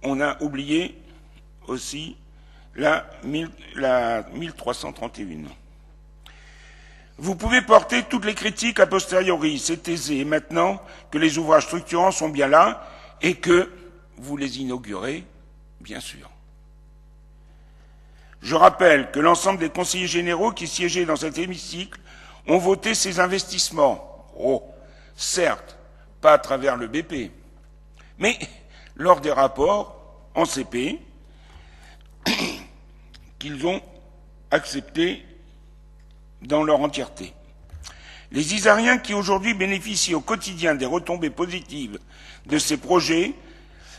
D: On a oublié aussi la 1331. Vous pouvez porter toutes les critiques a posteriori, c'est aisé, et maintenant que les ouvrages structurants sont bien là et que vous les inaugurez, bien sûr. Je rappelle que l'ensemble des conseillers généraux qui siégeaient dans cet hémicycle ont voté ces investissements. Oh, certes, pas à travers le BP, mais lors des rapports en CP qu'ils ont acceptés dans leur entièreté. Les Isariens qui aujourd'hui bénéficient au quotidien des retombées positives de ces projets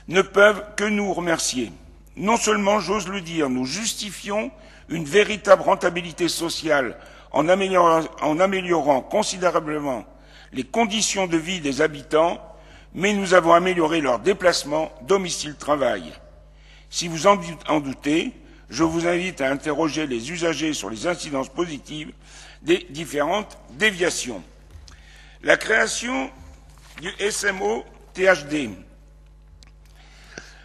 D: ne peuvent que nous remercier. Non seulement, j'ose le dire, nous justifions une véritable rentabilité sociale en améliorant considérablement les conditions de vie des habitants, mais nous avons amélioré leur déplacement, domicile-travail. Si vous en doutez, je vous invite à interroger les usagers sur les incidences positives des différentes déviations. La création du SMO THD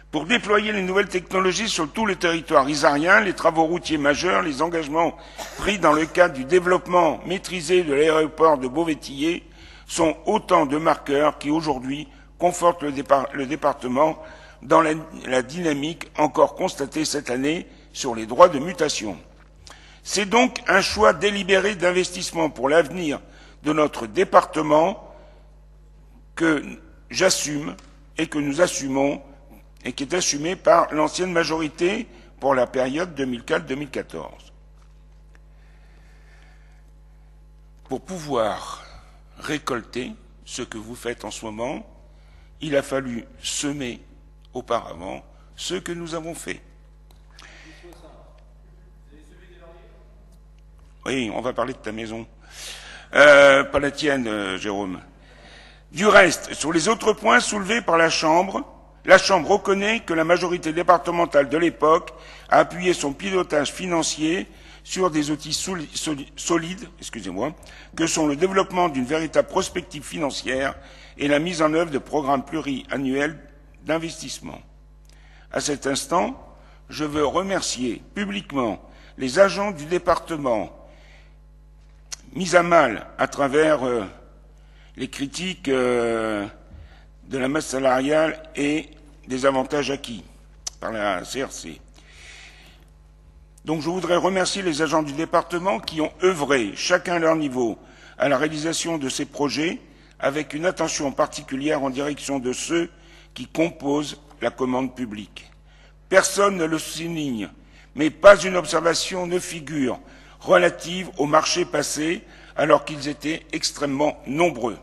D: pour déployer les nouvelles technologies sur tout le territoire isarien, les travaux routiers majeurs, les engagements pris dans le cadre du développement maîtrisé de l'aéroport de Beauvais-Tillé sont autant de marqueurs qui aujourd'hui confortent le département dans la dynamique encore constatée cette année sur les droits de mutation. C'est donc un choix délibéré d'investissement pour l'avenir de notre département que j'assume et que nous assumons et qui est assumé par l'ancienne majorité pour la période 2004-2014. Pour pouvoir récolter ce que vous faites en ce moment, il a fallu semer auparavant ce que nous avons fait. Oui, on va parler de ta maison. Pas la tienne, Jérôme. Du reste, sur les autres points soulevés par la Chambre reconnaît que la majorité départementale de l'époque a appuyé son pilotage financier sur des outils solides, que sont le développement d'une véritable prospective financière et la mise en œuvre de programmes pluriannuels d'investissement. À cet instant, je veux remercier publiquement les agents du département mis à mal à travers les critiques de la masse salariale et des avantages acquis par la CRC. Donc je voudrais remercier les agents du département qui ont œuvré, chacun à leur niveau, à la réalisation de ces projets, avec une attention particulière en direction de ceux qui composent la commande publique. Personne ne le souligne, mais pas une observation ne figure relative au marché passé, alors qu'ils étaient extrêmement nombreux.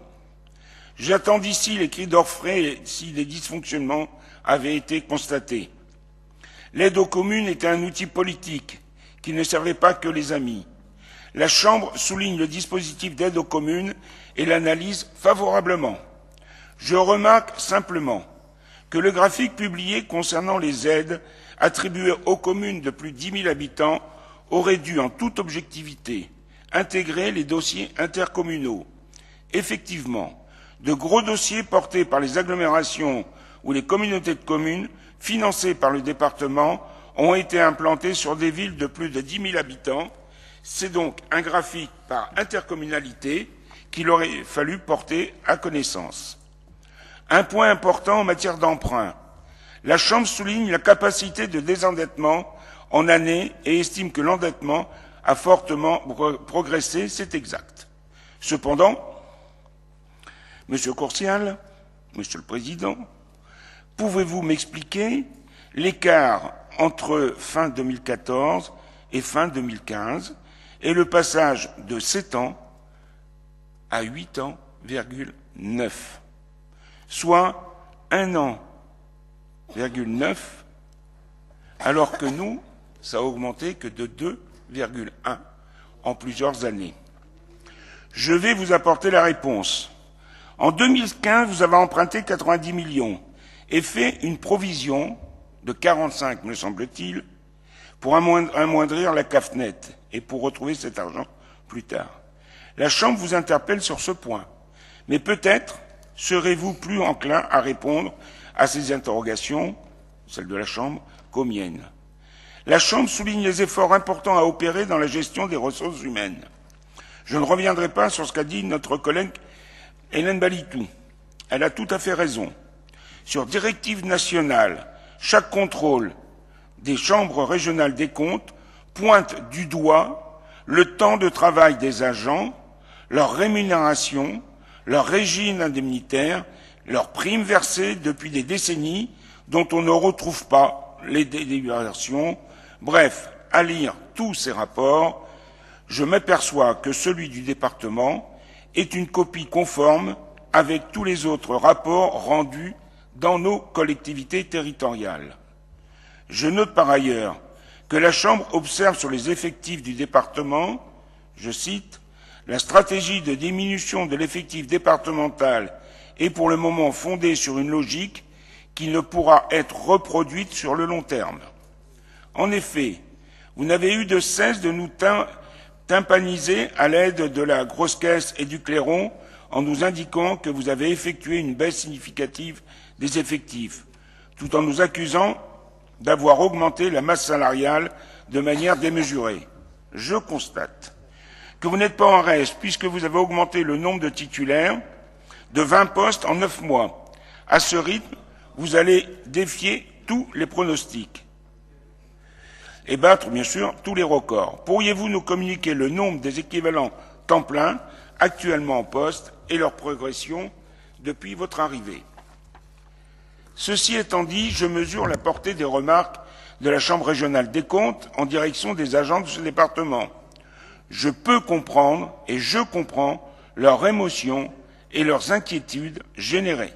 D: J'attends d'ici les cris d'orfraie si des dysfonctionnements avaient été constatés. L'aide aux communes était un outil politique qui ne servait pas que les amis. La Chambre souligne le dispositif d'aide aux communes et l'analyse favorablement. Je remarque simplement que le graphique publié concernant les aides attribuées aux communes de plus de 10 000 habitants aurait dû, en toute objectivité, intégrer les dossiers intercommunaux. Effectivement, de gros dossiers portés par les agglomérations ou les communautés de communes financés par le département ont été implantés sur des villes de plus de 10 000 habitants. C'est donc un graphique par intercommunalité qu'il aurait fallu porter à connaissance. Un point important en matière d'emprunt. La Chambre souligne la capacité de désendettement en année et estime que l'endettement a fortement progressé, c'est exact. Cependant, Monsieur Courtial, Monsieur le Président, pouvez-vous m'expliquer l'écart entre fin 2014 et fin 2015 et le passage de 7 ans à 8 ans, 9, soit 1 an, 9, alors que nous, ça a augmenté que de 2,1 en plusieurs années. Je vais vous apporter la réponse. En 2015, vous avez emprunté 90 millions et fait une provision de 45, me semble-t-il, pour amoindrir la CAFNet et pour retrouver cet argent plus tard. La Chambre vous interpelle sur ce point, mais peut-être serez-vous plus enclin à répondre à ces interrogations, celles de la Chambre, qu'aux miennes. La Chambre souligne les efforts importants à opérer dans la gestion des ressources humaines. Je ne reviendrai pas sur ce qu'a dit notre collègue Hélène Balitou. Elle a tout à fait raison. Sur directive nationale, chaque contrôle des chambres régionales des comptes pointe du doigt le temps de travail des agents, leur rémunération, leur régime indemnitaire, leurs primes versées depuis des décennies dont on ne retrouve pas les dévaluations. Bref, à lire tous ces rapports, je m'aperçois que celui du département est une copie conforme avec tous les autres rapports rendus dans nos collectivités territoriales. Je note par ailleurs que la Chambre observe sur les effectifs du département, je cite, « La stratégie de diminution de l'effectif départemental est pour le moment fondée sur une logique qui ne pourra être reproduite sur le long terme. » En effet, vous n'avez eu de cesse de nous tympaniser à l'aide de la grosse caisse et du clairon en nous indiquant que vous avez effectué une baisse significative des effectifs, tout en nous accusant d'avoir augmenté la masse salariale de manière démesurée. Je constate que vous n'êtes pas en reste puisque vous avez augmenté le nombre de titulaires de 20 postes en 9 mois. À ce rythme, vous allez défier tous les pronostics et battre, bien sûr, tous les records. Pourriez-vous nous communiquer le nombre des équivalents temps plein actuellement en poste et leur progression depuis votre arrivée? Ceci étant dit, je mesure la portée des remarques de la Chambre régionale des comptes en direction des agents de ce département. Je peux comprendre et je comprends leurs émotions et leurs inquiétudes générées.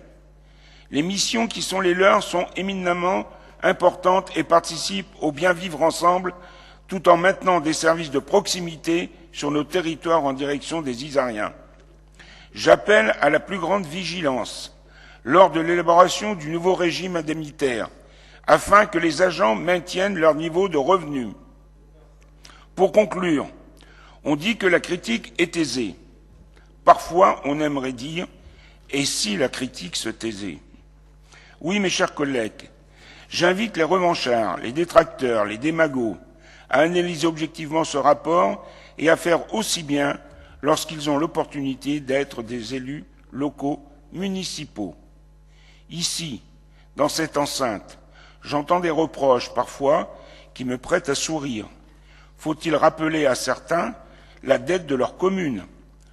D: Les missions qui sont les leurs sont éminemment importantes et participent au bien vivre ensemble tout en maintenant des services de proximité sur nos territoires en direction des Isariens. J'appelle à la plus grande vigilance lors de l'élaboration du nouveau régime indemnitaire afin que les agents maintiennent leur niveau de revenus. Pour conclure, on dit que la critique est aisée. Parfois, on aimerait dire « et si la critique se taisait ?» Oui, mes chers collègues, j'invite les revanchards, les détracteurs, les démagos à analyser objectivement ce rapport et à faire aussi bien lorsqu'ils ont l'opportunité d'être des élus locaux municipaux. Ici, dans cette enceinte, j'entends des reproches parfois qui me prêtent à sourire. Faut-il rappeler à certains la dette de leur commune,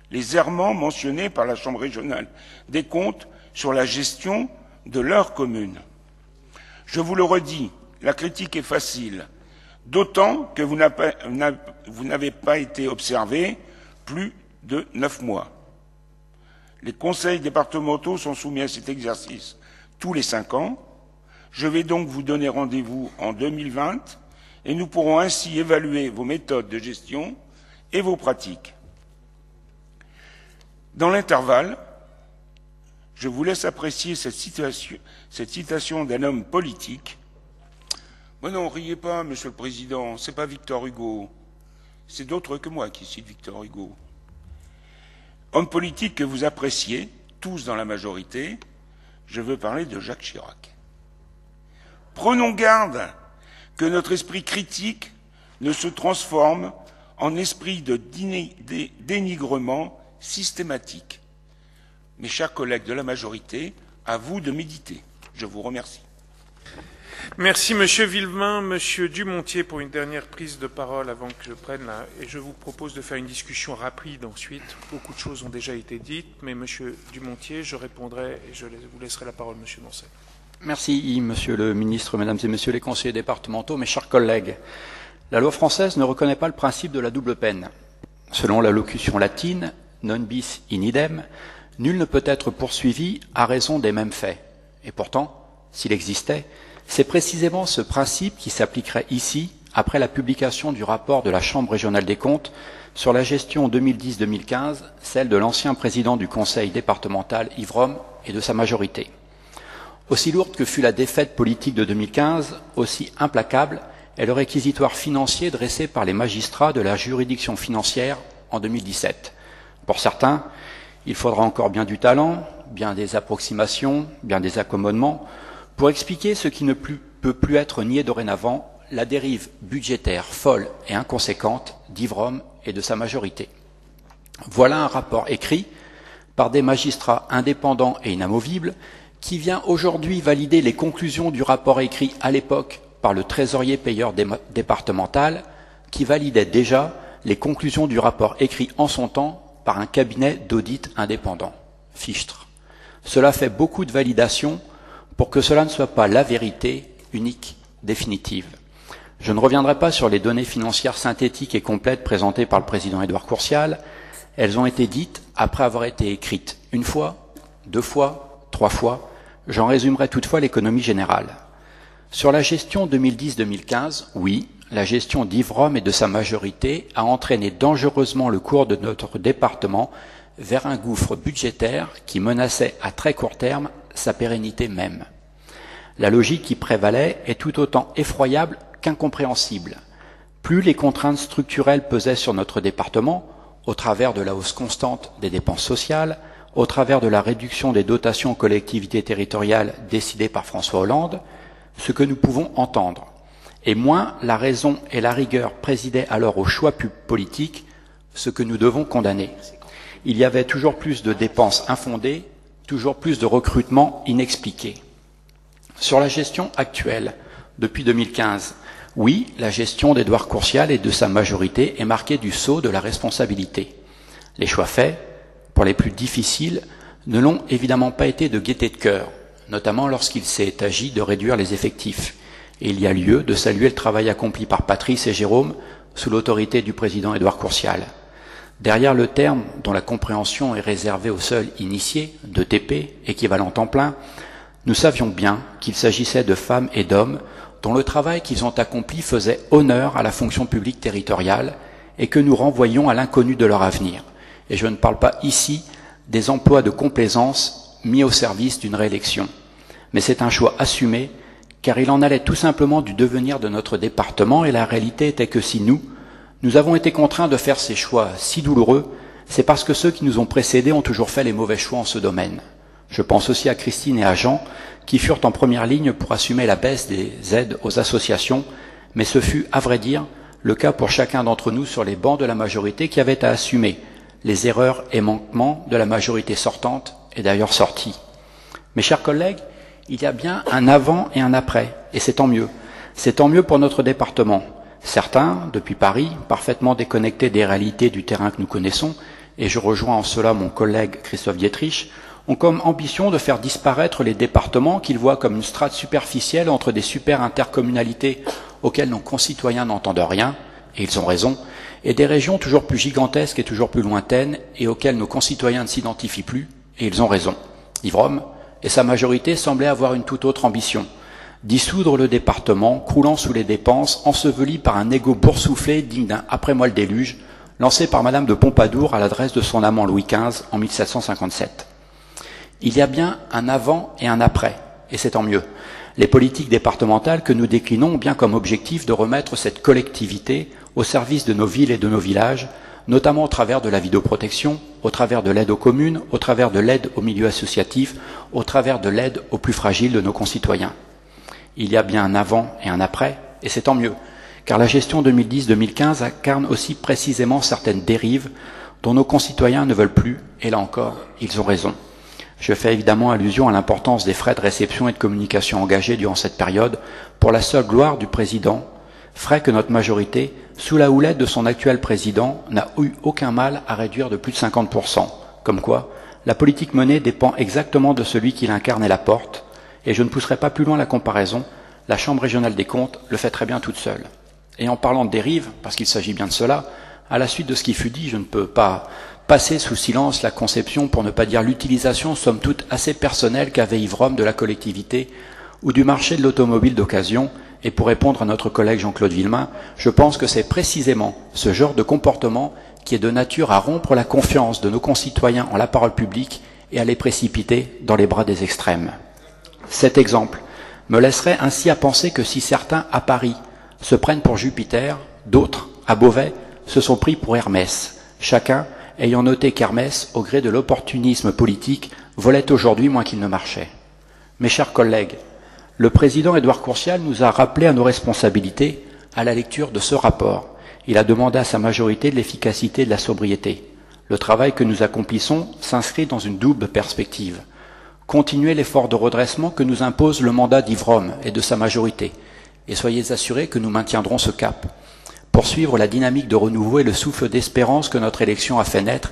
D: les errements mentionnés par la Chambre régionale des comptes sur la gestion de leur commune? Je vous le redis, la critique est facile, d'autant que vous n'avez pas été observé plus de 9 mois. Les conseils départementaux sont soumis à cet exercice tous les 5 ans. Je vais donc vous donner rendez-vous en 2020 et nous pourrons ainsi évaluer vos méthodes de gestion et vos pratiques. Dans l'intervalle, je vous laisse apprécier cette citation d'un homme politique. Mais non, riez pas, Monsieur le Président, c'est pas Victor Hugo. C'est d'autres que moi qui citent Victor Hugo. Homme politique que vous appréciez, tous dans la majorité, je veux parler de Jacques Chirac. Prenons garde que notre esprit critique ne se transforme en esprit de dénigrement systématique. Mes chers collègues de la majorité, à vous de méditer. Je vous remercie.
A: Merci Monsieur Villemain, Monsieur Dumontier pour une dernière prise de parole avant que je prenne là. Et je vous propose de faire une discussion rapide ensuite. Beaucoup de choses ont déjà été dites, mais Monsieur Dumontier, je répondrai et je vous laisserai la parole, Monsieur Noncel.
E: Merci Monsieur le Ministre, Mesdames et Messieurs les conseillers départementaux, mes chers collègues. La loi française ne reconnaît pas le principe de la double peine. Selon la locution latine, non bis in idem, nul ne peut être poursuivi à raison des mêmes faits. Et pourtant, s'il existait, c'est précisément ce principe qui s'appliquerait ici après la publication du rapport de la Chambre régionale des comptes sur la gestion 2010-2015, celle de l'ancien président du conseil départemental Yves Rome et de sa majorité. Aussi lourde que fut la défaite politique de 2015, aussi implacable est le réquisitoire financier dressé par les magistrats de la juridiction financière en 2017. Pour certains, il faudra encore bien du talent, bien des approximations, bien des accommodements pour expliquer ce qui ne peut plus être nié dorénavant, la dérive budgétaire folle et inconséquente d'Yves Rome et de sa majorité. Voilà un rapport écrit par des magistrats indépendants et inamovibles qui vient aujourd'hui valider les conclusions du rapport écrit à l'époque par le trésorier payeur départemental qui validait déjà les conclusions du rapport écrit en son temps par un cabinet d'audit indépendant, Fichtre. Cela fait beaucoup de validations pour que cela ne soit pas la vérité unique, définitive. Je ne reviendrai pas sur les données financières synthétiques et complètes présentées par le président Édouard Courtial. Elles ont été dites après avoir été écrites une fois, 2 fois, 3 fois. J'en résumerai toutefois l'économie générale. Sur la gestion 2010-2015, oui, la gestion d'Yves Rome et de sa majorité a entraîné dangereusement le cours de notre département vers un gouffre budgétaire qui menaçait à très court terme sa pérennité même. La logique qui prévalait est tout autant effroyable qu'incompréhensible. Plus les contraintes structurelles pesaient sur notre département, au travers de la hausse constante des dépenses sociales, au travers de la réduction des dotations aux collectivités territoriales décidées par François Hollande, ce que nous pouvons entendre, et moins la raison et la rigueur présidaient alors au choix politique, ce que nous devons condamner. Il y avait toujours plus de dépenses infondées, toujours plus de recrutements inexpliqués. Sur la gestion actuelle, depuis 2015, oui, la gestion d'Édouard Courtial et de sa majorité est marquée du sceau de la responsabilité. Les choix faits, pour les plus difficiles, ne l'ont évidemment pas été de gaieté de cœur. notamment lorsqu'il s'est agi de réduire les effectifs. Et il y a lieu de saluer le travail accompli par Patrice et Jérôme sous l'autorité du président Édouard Courcial. Derrière le terme dont la compréhension est réservée aux seuls initiés, de TP, équivalent temps plein, nous savions bien qu'il s'agissait de femmes et d'hommes dont le travail qu'ils ont accompli faisait honneur à la fonction publique territoriale et que nous renvoyions à l'inconnu de leur avenir. Et je ne parle pas ici des emplois de complaisance mis au service d'une réélection. Mais c'est un choix assumé, car il en allait tout simplement du devenir de notre département, et la réalité était que si nous avons été contraints de faire ces choix si douloureux, c'est parce que ceux qui nous ont précédés ont toujours fait les mauvais choix en ce domaine. Je pense aussi à Christine et à Jean, qui furent en première ligne pour assumer la baisse des aides aux associations, mais ce fut, à vrai dire, le cas pour chacun d'entre nous sur les bancs de la majorité qui avait à assumer les erreurs et manquements de la majorité sortante et d'ailleurs sortie. Mes chers collègues, il y a bien un avant et un après, et c'est tant mieux. C'est tant mieux pour notre département. Certains, depuis Paris, parfaitement déconnectés des réalités du terrain que nous connaissons, et je rejoins en cela mon collègue Christophe Dietrich, ont comme ambition de faire disparaître les départements qu'ils voient comme une strate superficielle entre des super intercommunalités auxquelles nos concitoyens n'entendent rien, et ils ont raison, et des régions toujours plus gigantesques et toujours plus lointaines et auxquelles nos concitoyens ne s'identifient plus, et ils ont raison. Yves et sa majorité semblaient avoir une toute autre ambition. Dissoudre le département, croulant sous les dépenses, enseveli par un égo boursouflé digne d'un « après-moi le déluge », lancé par Madame de Pompadour à l'adresse de son amant Louis XV en 1757. Il y a bien un avant et un après, et c'est tant mieux. Les politiques départementales que nous déclinons ont bien comme objectif de remettre cette collectivité au service de nos villes et de nos villages, notamment au travers de la vidéoprotection, au travers de l'aide aux communes, au travers de l'aide aux milieux associatifs, au travers de l'aide aux plus fragiles de nos concitoyens. Il y a bien un avant et un après, et c'est tant mieux, car la gestion 2010-2015 incarne aussi précisément certaines dérives dont nos concitoyens ne veulent plus, et là encore, ils ont raison. Je fais évidemment allusion à l'importance des frais de réception et de communication engagés durant cette période pour la seule gloire du président, frais que notre majorité, sous la houlette de son actuel président, n'a eu aucun mal à réduire de plus de 50%. Comme quoi, la politique menée dépend exactement de celui qui l'incarne et la porte, et je ne pousserai pas plus loin la comparaison, la Chambre régionale des comptes le fait très bien toute seule. Et en parlant de dérive, parce qu'il s'agit bien de cela, à la suite de ce qui fut dit, je ne peux pas passer sous silence la conception, pour ne pas dire l'utilisation, somme toute assez personnelle qu'avait Yves de la collectivité ou du marché de l'automobile d'occasion. Et pour répondre à notre collègue Jean-Claude Villemain, je pense que c'est précisément ce genre de comportement qui est de nature à rompre la confiance de nos concitoyens en la parole publique et à les précipiter dans les bras des extrêmes. Cet exemple me laisserait ainsi à penser que si certains à Paris se prennent pour Jupiter, d'autres, à Beauvais, se sont pris pour Hermès, chacun ayant noté qu'Hermès, au gré de l'opportunisme politique, volait aujourd'hui moins qu'il ne marchait. Mes chers collègues, le président Édouard Courcial nous a rappelé à nos responsabilités à la lecture de ce rapport. Il a demandé à sa majorité de l'efficacité et de la sobriété. Le travail que nous accomplissons s'inscrit dans une double perspective. Continuez l'effort de redressement que nous impose le mandat d'Yves et de sa majorité, et soyez assurés que nous maintiendrons ce cap. Poursuivre la dynamique de renouveau et le souffle d'espérance que notre élection a fait naître,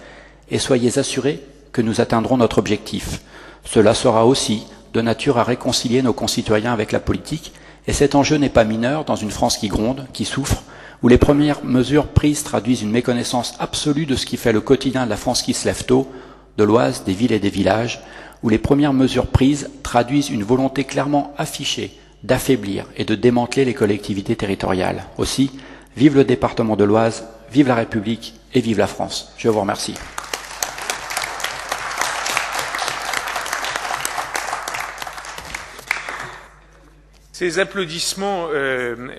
E: et soyez assurés que nous atteindrons notre objectif. Cela sera aussi de nature à réconcilier nos concitoyens avec la politique, et cet enjeu n'est pas mineur dans une France qui gronde, qui souffre, où les premières mesures prises traduisent une méconnaissance absolue de ce qui fait le quotidien de la France qui se lève tôt, de l'Oise, des villes et des villages, où les premières mesures prises traduisent une volonté clairement affichée d'affaiblir et de démanteler les collectivités territoriales. Aussi, vive le département de l'Oise, vive la République et vive la France. Je vous remercie.
A: Ces applaudissements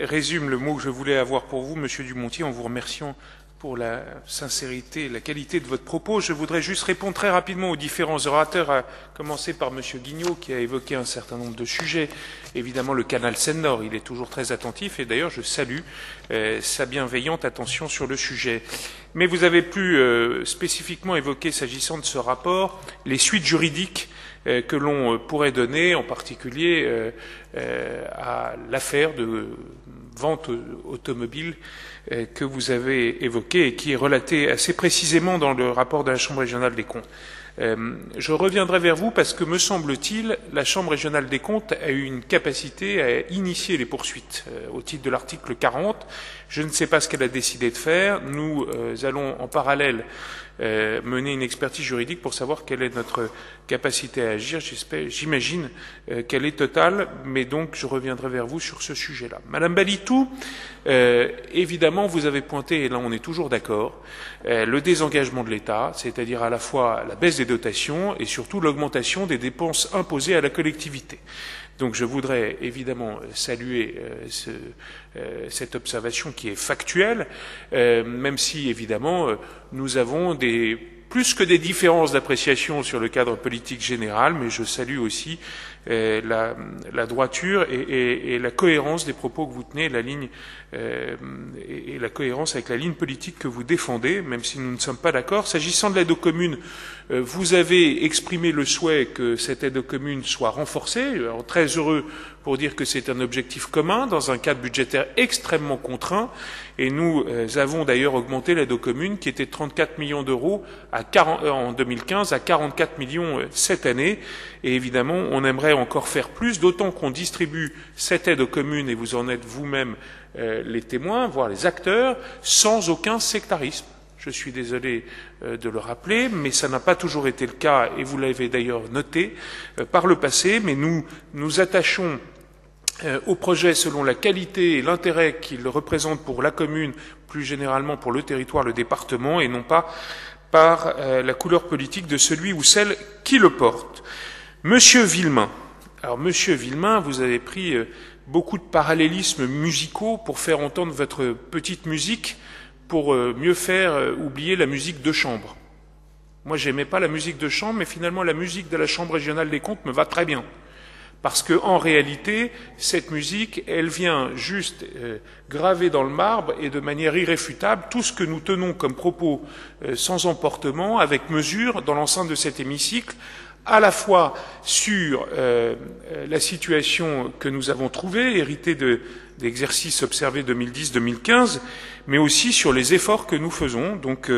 A: résument le mot que je voulais avoir pour vous, Monsieur Dumontier, en vous remerciant pour la sincérité et la qualité de votre propos. Je voudrais juste répondre très rapidement aux différents orateurs, à commencer par Monsieur Guignot, qui a évoqué un certain nombre de sujets. Évidemment, le canal Seine-Nord, il est toujours très attentif, et d'ailleurs, je salue sa bienveillante attention sur le sujet. Mais vous avez plus spécifiquement évoqué, s'agissant de ce rapport, les suites juridiques que l'on pourrait donner, en particulier à l'affaire de vente automobile que vous avez évoqué et qui est relaté assez précisément dans le rapport de la Chambre régionale des comptes. Je reviendrai vers vous parce que, me semble-t-il, la Chambre régionale des comptes a eu une capacité à initier les poursuites au titre de l'article 40. Je ne sais pas ce qu'elle a décidé de faire. Nous allons en parallèle mener une expertise juridique pour savoir quelle est notre capacité à agir. J'imagine qu'elle est totale, mais donc je reviendrai vers vous sur ce sujet-là. Madame Balitou, évidemment, vous avez pointé, et là on est toujours d'accord, le désengagement de l'État, c'est-à-dire à la fois la baisse des dotations et surtout l'augmentation des dépenses imposées à la collectivité. Donc je voudrais évidemment saluer cette observation qui est factuelle, même si évidemment nous avons plus que des différences d'appréciation sur le cadre politique général, mais je salue aussi la droiture et la cohérence des propos que vous tenez, la ligne et la cohérence avec la ligne politique que vous défendez, même si nous ne sommes pas d'accord. S'agissant de l'aide aux communes, vous avez exprimé le souhait que cette aide aux communes soit renforcée. Alors, très heureux pour dire que c'est un objectif commun dans un cadre budgétaire extrêmement contraint. Et nous avons d'ailleurs augmenté l'aide aux communes qui était de 34 millions d'euros en 2015 à 44 millions cette année. Et évidemment, on aimerait encore faire plus, d'autant qu'on distribue cette aide aux communes, et vous en êtes vous-même les témoins, voire les acteurs, sans aucun sectarisme. Je suis désolé de le rappeler, mais ça n'a pas toujours été le cas, et vous l'avez d'ailleurs noté par le passé, mais nous nous attachons au projet selon la qualité et l'intérêt qu'il représente pour la commune, plus généralement pour le territoire, le département, et non pas par la couleur politique de celui ou celle qui le porte. Monsieur Villemain, alors Monsieur Villemain, vous avez pris beaucoup de parallélismes musicaux pour faire entendre votre petite musique, pour mieux faire oublier la musique de chambre. Moi, j'aimais pas la musique de chambre, mais finalement, la musique de la Chambre régionale des comptes me va très bien. Parce que, en réalité, cette musique, elle vient juste graver dans le marbre et de manière irréfutable tout ce que nous tenons comme propos sans emportement, avec mesure, dans l'enceinte de cet hémicycle, à la fois sur la situation que nous avons trouvée, héritée d'exercices observés 2010-2015, mais aussi sur les efforts que nous faisons. Donc,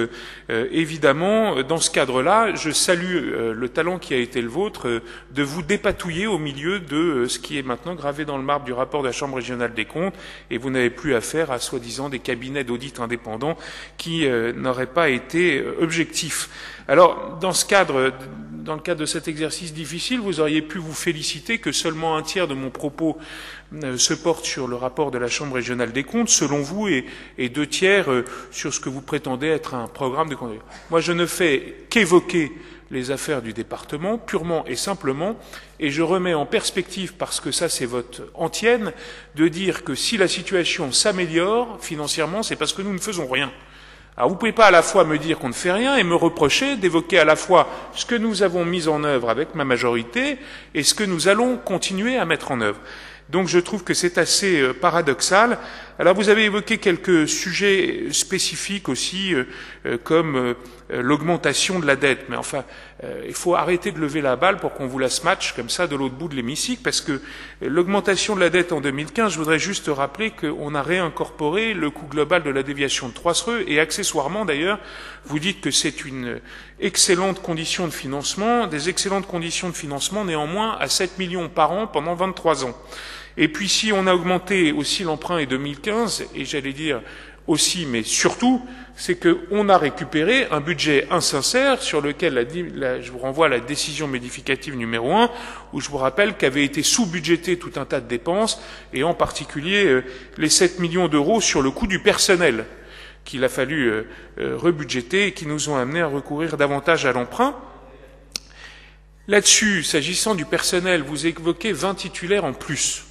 A: évidemment, dans ce cadre-là, je salue le talent qui a été le vôtre de vous dépatouiller au milieu de ce qui est maintenant gravé dans le marbre du rapport de la Chambre régionale des comptes, et vous n'avez plus affaire à soi-disant des cabinets d'audit indépendants qui n'auraient pas été objectifs. Alors, dans le cadre de cet exercice difficile, vous auriez pu vous féliciter que seulement un tiers de mon propos se porte sur le rapport de la Chambre régionale des comptes, selon vous, et 2 tiers sur ce que vous prétendez être un programme de conduite. Moi, je ne fais qu'évoquer les affaires du département, purement et simplement, et je remets en perspective, parce que ça c'est votre antienne, de dire que si la situation s'améliore financièrement, c'est parce que nous ne faisons rien. Alors vous ne pouvez pas à la fois me dire qu'on ne fait rien et me reprocher d'évoquer à la fois ce que nous avons mis en œuvre avec ma majorité et ce que nous allons continuer à mettre en œuvre. Donc je trouve que c'est assez paradoxal. Alors vous avez évoqué quelques sujets spécifiques aussi, comme l'augmentation de la dette. Mais enfin, il faut arrêter de lever la balle pour qu'on vous la smatche comme ça de l'autre bout de l'hémicycle, parce que l'augmentation de la dette en 2015, je voudrais juste rappeler qu'on a réincorporé le coût global de la déviation de Troissereux, et accessoirement d'ailleurs, vous dites que c'est une excellente condition de financement, des excellentes conditions de financement néanmoins à 7 millions par an pendant 23 ans. Et puis si on a augmenté aussi l'emprunt en 2015, et j'allais dire aussi, mais surtout, c'est qu'on a récupéré un budget insincère sur lequel je vous renvoie à la décision modificative numéro 1, où je vous rappelle qu'avait été sous-budgété tout un tas de dépenses, et en particulier les 7 millions d'euros sur le coût du personnel, qu'il a fallu rebudgéter et qui nous ont amené à recourir davantage à l'emprunt. Là-dessus, s'agissant du personnel, vous évoquez 20 titulaires en plus.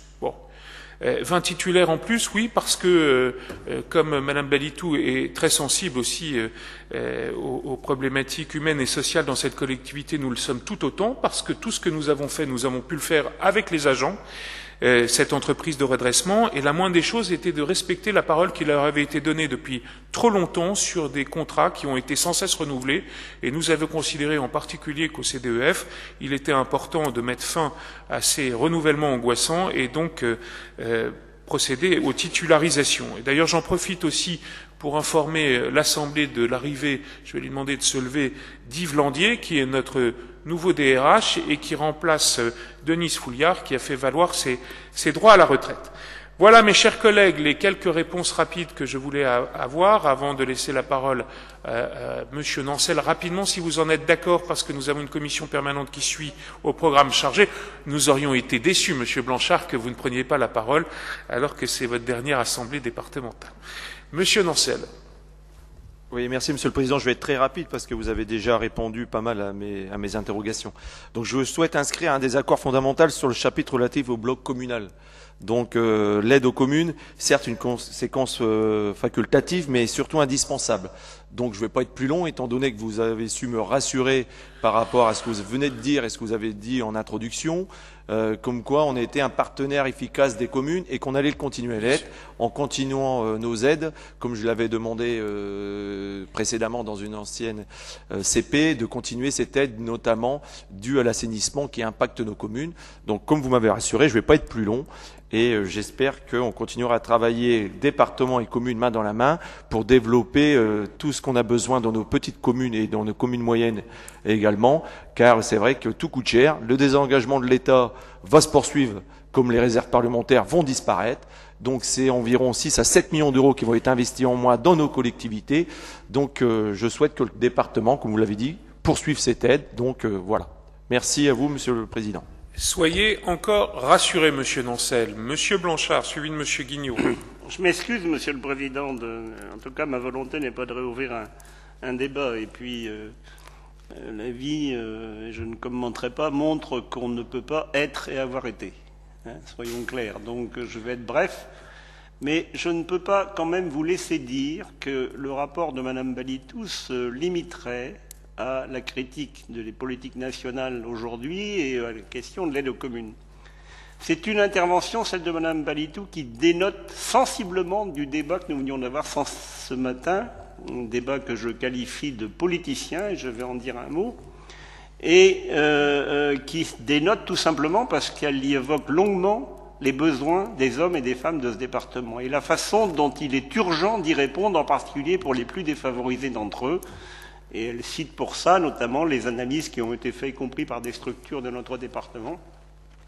A: 20 titulaires en plus, oui, parce que, comme Madame Balitou est très sensible aussi aux problématiques humaines et sociales dans cette collectivité, nous le sommes tout autant, parce que tout ce que nous avons fait, nous avons pu le faire avec les agents, cette entreprise de redressement, et la moindre des choses était de respecter la parole qui leur avait été donnée depuis trop longtemps sur des contrats qui ont été sans cesse renouvelés, et nous avons considéré en particulier qu'au CDEF, il était important de mettre fin à ces renouvellements angoissants, et donc procéder aux titularisations. Et d'ailleurs, j'en profite aussi pour informer l'Assemblée de l'arrivée, je vais lui demander de se lever, d'Yves Landier, qui est notre nouveau DRH et qui remplace Denise Fouliard, qui a fait valoir ses droits à la retraite. Voilà, mes chers collègues, les quelques réponses rapides que je voulais avoir avant de laisser la parole à Monsieur Nancel rapidement, si vous en êtes d'accord, parce que nous avons une commission permanente qui suit au programme chargé. Nous aurions été déçus, Monsieur Blanchard, que vous ne preniez pas la parole, alors que c'est votre dernière assemblée départementale. Monsieur Nancel.
F: Oui, merci Monsieur le Président. Je vais être très rapide parce que vous avez déjà répondu pas mal à mes interrogations. Donc je souhaite inscrire un désaccord fondamental sur le chapitre relatif au bloc communal. Donc l'aide aux communes, certes une conséquence facultative, mais surtout indispensable. Donc je ne vais pas être plus long, étant donné que vous avez su me rassurer par rapport à ce que vous venez de dire et ce que vous avez dit en introduction, comme quoi on était un partenaire efficace des communes et qu'on allait le continuer à l'être en continuant nos aides, comme je l'avais demandé précédemment dans une ancienne CP, de continuer cette aide notamment due à l'assainissement qui impacte nos communes. Donc comme vous m'avez rassuré, je ne vais pas être plus long. Et j'espère qu'on continuera à travailler département et communes main dans la main pour développer tout ce qu'on a besoin dans nos petites communes et dans nos communes moyennes également, car c'est vrai que tout coûte cher. Le désengagement de l'État va se poursuivre comme les réserves parlementaires vont disparaître. Donc c'est environ 6 à 7 millions d'euros qui vont être investis en moins dans nos collectivités. Donc je souhaite que le département, comme vous l'avez dit, poursuive cette aide. Donc voilà. Merci à vous, Monsieur le Président.
A: Soyez encore rassuré, Monsieur Nancel. Monsieur Blanchard, suivi de Monsieur Guignot.
G: Je m'excuse, Monsieur le Président. En tout cas, ma volonté n'est pas de réouvrir un débat. Et puis, la vie, je ne commenterai pas, montre qu'on ne peut pas être et avoir été. Hein, soyons clairs. Donc, je vais être bref. Mais je ne peux pas quand même vous laisser dire que le rapport de Madame Balitou se limiterait à la critique des politiques nationales aujourd'hui et à la question de l'aide aux communes. C'est une intervention, celle de Madame Balitou, qui dénote sensiblement du débat que nous venions d'avoir ce matin, un débat que je qualifie de politicien, et je vais en dire un mot, et qui dénote tout simplement parce qu'elle y évoque longuement les besoins des hommes et des femmes de ce département et la façon dont il est urgent d'y répondre, en particulier pour les plus défavorisés d'entre eux. Et elle cite pour ça notamment les analyses qui ont été faites, y compris par des structures de notre département,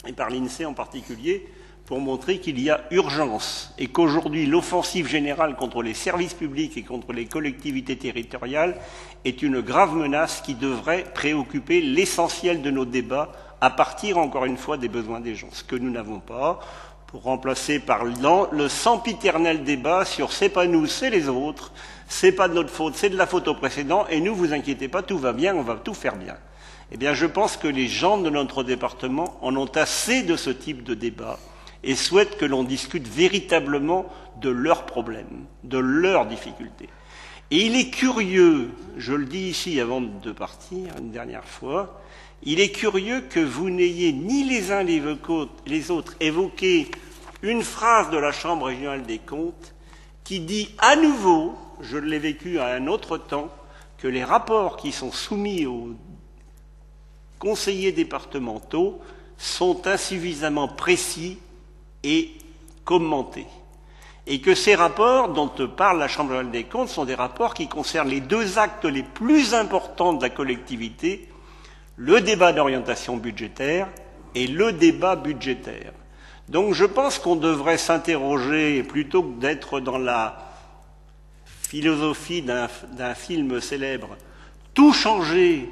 G: et par l'INSEE en particulier, pour montrer qu'il y a urgence et qu'aujourd'hui l'offensive générale contre les services publics et contre les collectivités territoriales est une grave menace qui devrait préoccuper l'essentiel de nos débats à partir, encore une fois, des besoins des gens, ce que nous n'avons pas, pour remplacer par le sempiternel débat sur « c'est pas nous, c'est les autres », c'est pas de notre faute, c'est de la faute au précédent, et nous, vous inquiétez pas, tout va bien, on va tout faire bien. Eh bien, je pense que les gens de notre département en ont assez de ce type de débat et souhaitent que l'on discute véritablement de leurs problèmes, de leurs difficultés. Et il est curieux, je le dis ici avant de partir, une dernière fois, il est curieux que vous n'ayez ni les uns les autres évoqué une phrase de la Chambre régionale des comptes qui dit à nouveau, je l'ai vécu à un autre temps, que les rapports qui sont soumis aux conseillers départementaux sont insuffisamment précis et commentés. Et que ces rapports dont parle la Chambre régionale des comptes sont des rapports qui concernent les deux actes les plus importants de la collectivité, le débat d'orientation budgétaire et le débat budgétaire. Donc je pense qu'on devrait s'interroger, plutôt que d'être dans la philosophie d'un film célèbre, tout changer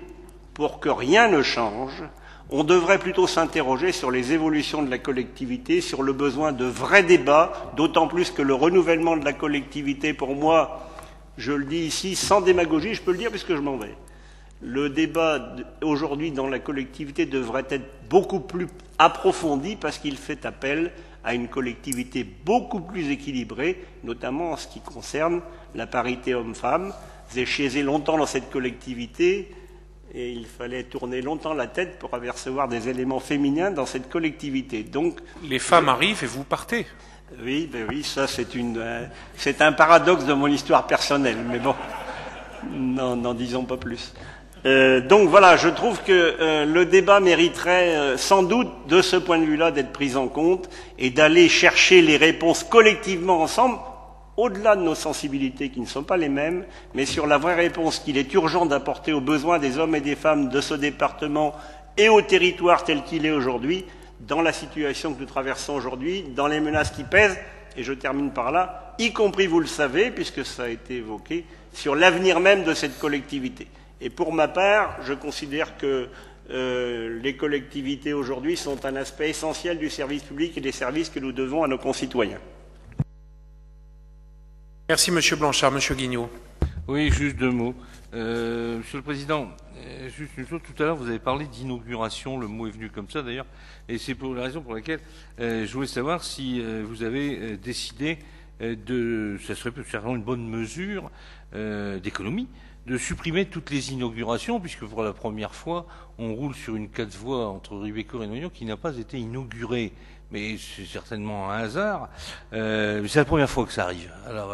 G: pour que rien ne change, on devrait plutôt s'interroger sur les évolutions de la collectivité, sur le besoin de vrais débats, d'autant plus que le renouvellement de la collectivité, pour moi, je le dis ici, sans démagogie, je peux le dire puisque je m'en vais. Le débat aujourd'hui dans la collectivité devrait être beaucoup plus approfondi parce qu'il fait appel à une collectivité beaucoup plus équilibrée, notamment en ce qui concerne la parité homme-femme. J'ai siégé longtemps dans cette collectivité et il fallait tourner longtemps la tête pour apercevoir des éléments féminins dans cette collectivité. Donc,
A: les femmes arrivent et vous partez.
G: Oui, ben oui, ça c'est un paradoxe de mon histoire personnelle, mais bon, n'en disons pas plus. Donc voilà, je trouve que le débat mériterait sans doute, de ce point de vue-là, d'être pris en compte et d'aller chercher les réponses collectivement ensemble, au-delà de nos sensibilités qui ne sont pas les mêmes, mais sur la vraie réponse qu'il est urgent d'apporter aux besoins des hommes et des femmes de ce département et au territoire tel qu'il est aujourd'hui, dans la situation que nous traversons aujourd'hui, dans les menaces qui pèsent, et je termine par là, y compris, vous le savez, puisque ça a été évoqué, sur l'avenir même de cette collectivité. Et pour ma part, je considère que les collectivités aujourd'hui sont un aspect essentiel du service public et des services que nous devons à nos concitoyens.
A: Merci Monsieur Blanchard. Monsieur Guignot.
C: Oui, juste 2 mots. Monsieur le Président, juste une chose, tout à l'heure vous avez parlé d'inauguration, le mot est venu comme ça d'ailleurs, et c'est pour la raison pour laquelle je voulais savoir si vous avez décidé ça serait certainement une bonne mesure d'économie, de supprimer toutes les inaugurations, puisque pour la première fois, on roule sur une 4 voies entre Ribécourt et Noyon qui n'a pas été inaugurée. Mais c'est certainement un hasard. C'est la première fois que ça arrive. Alors,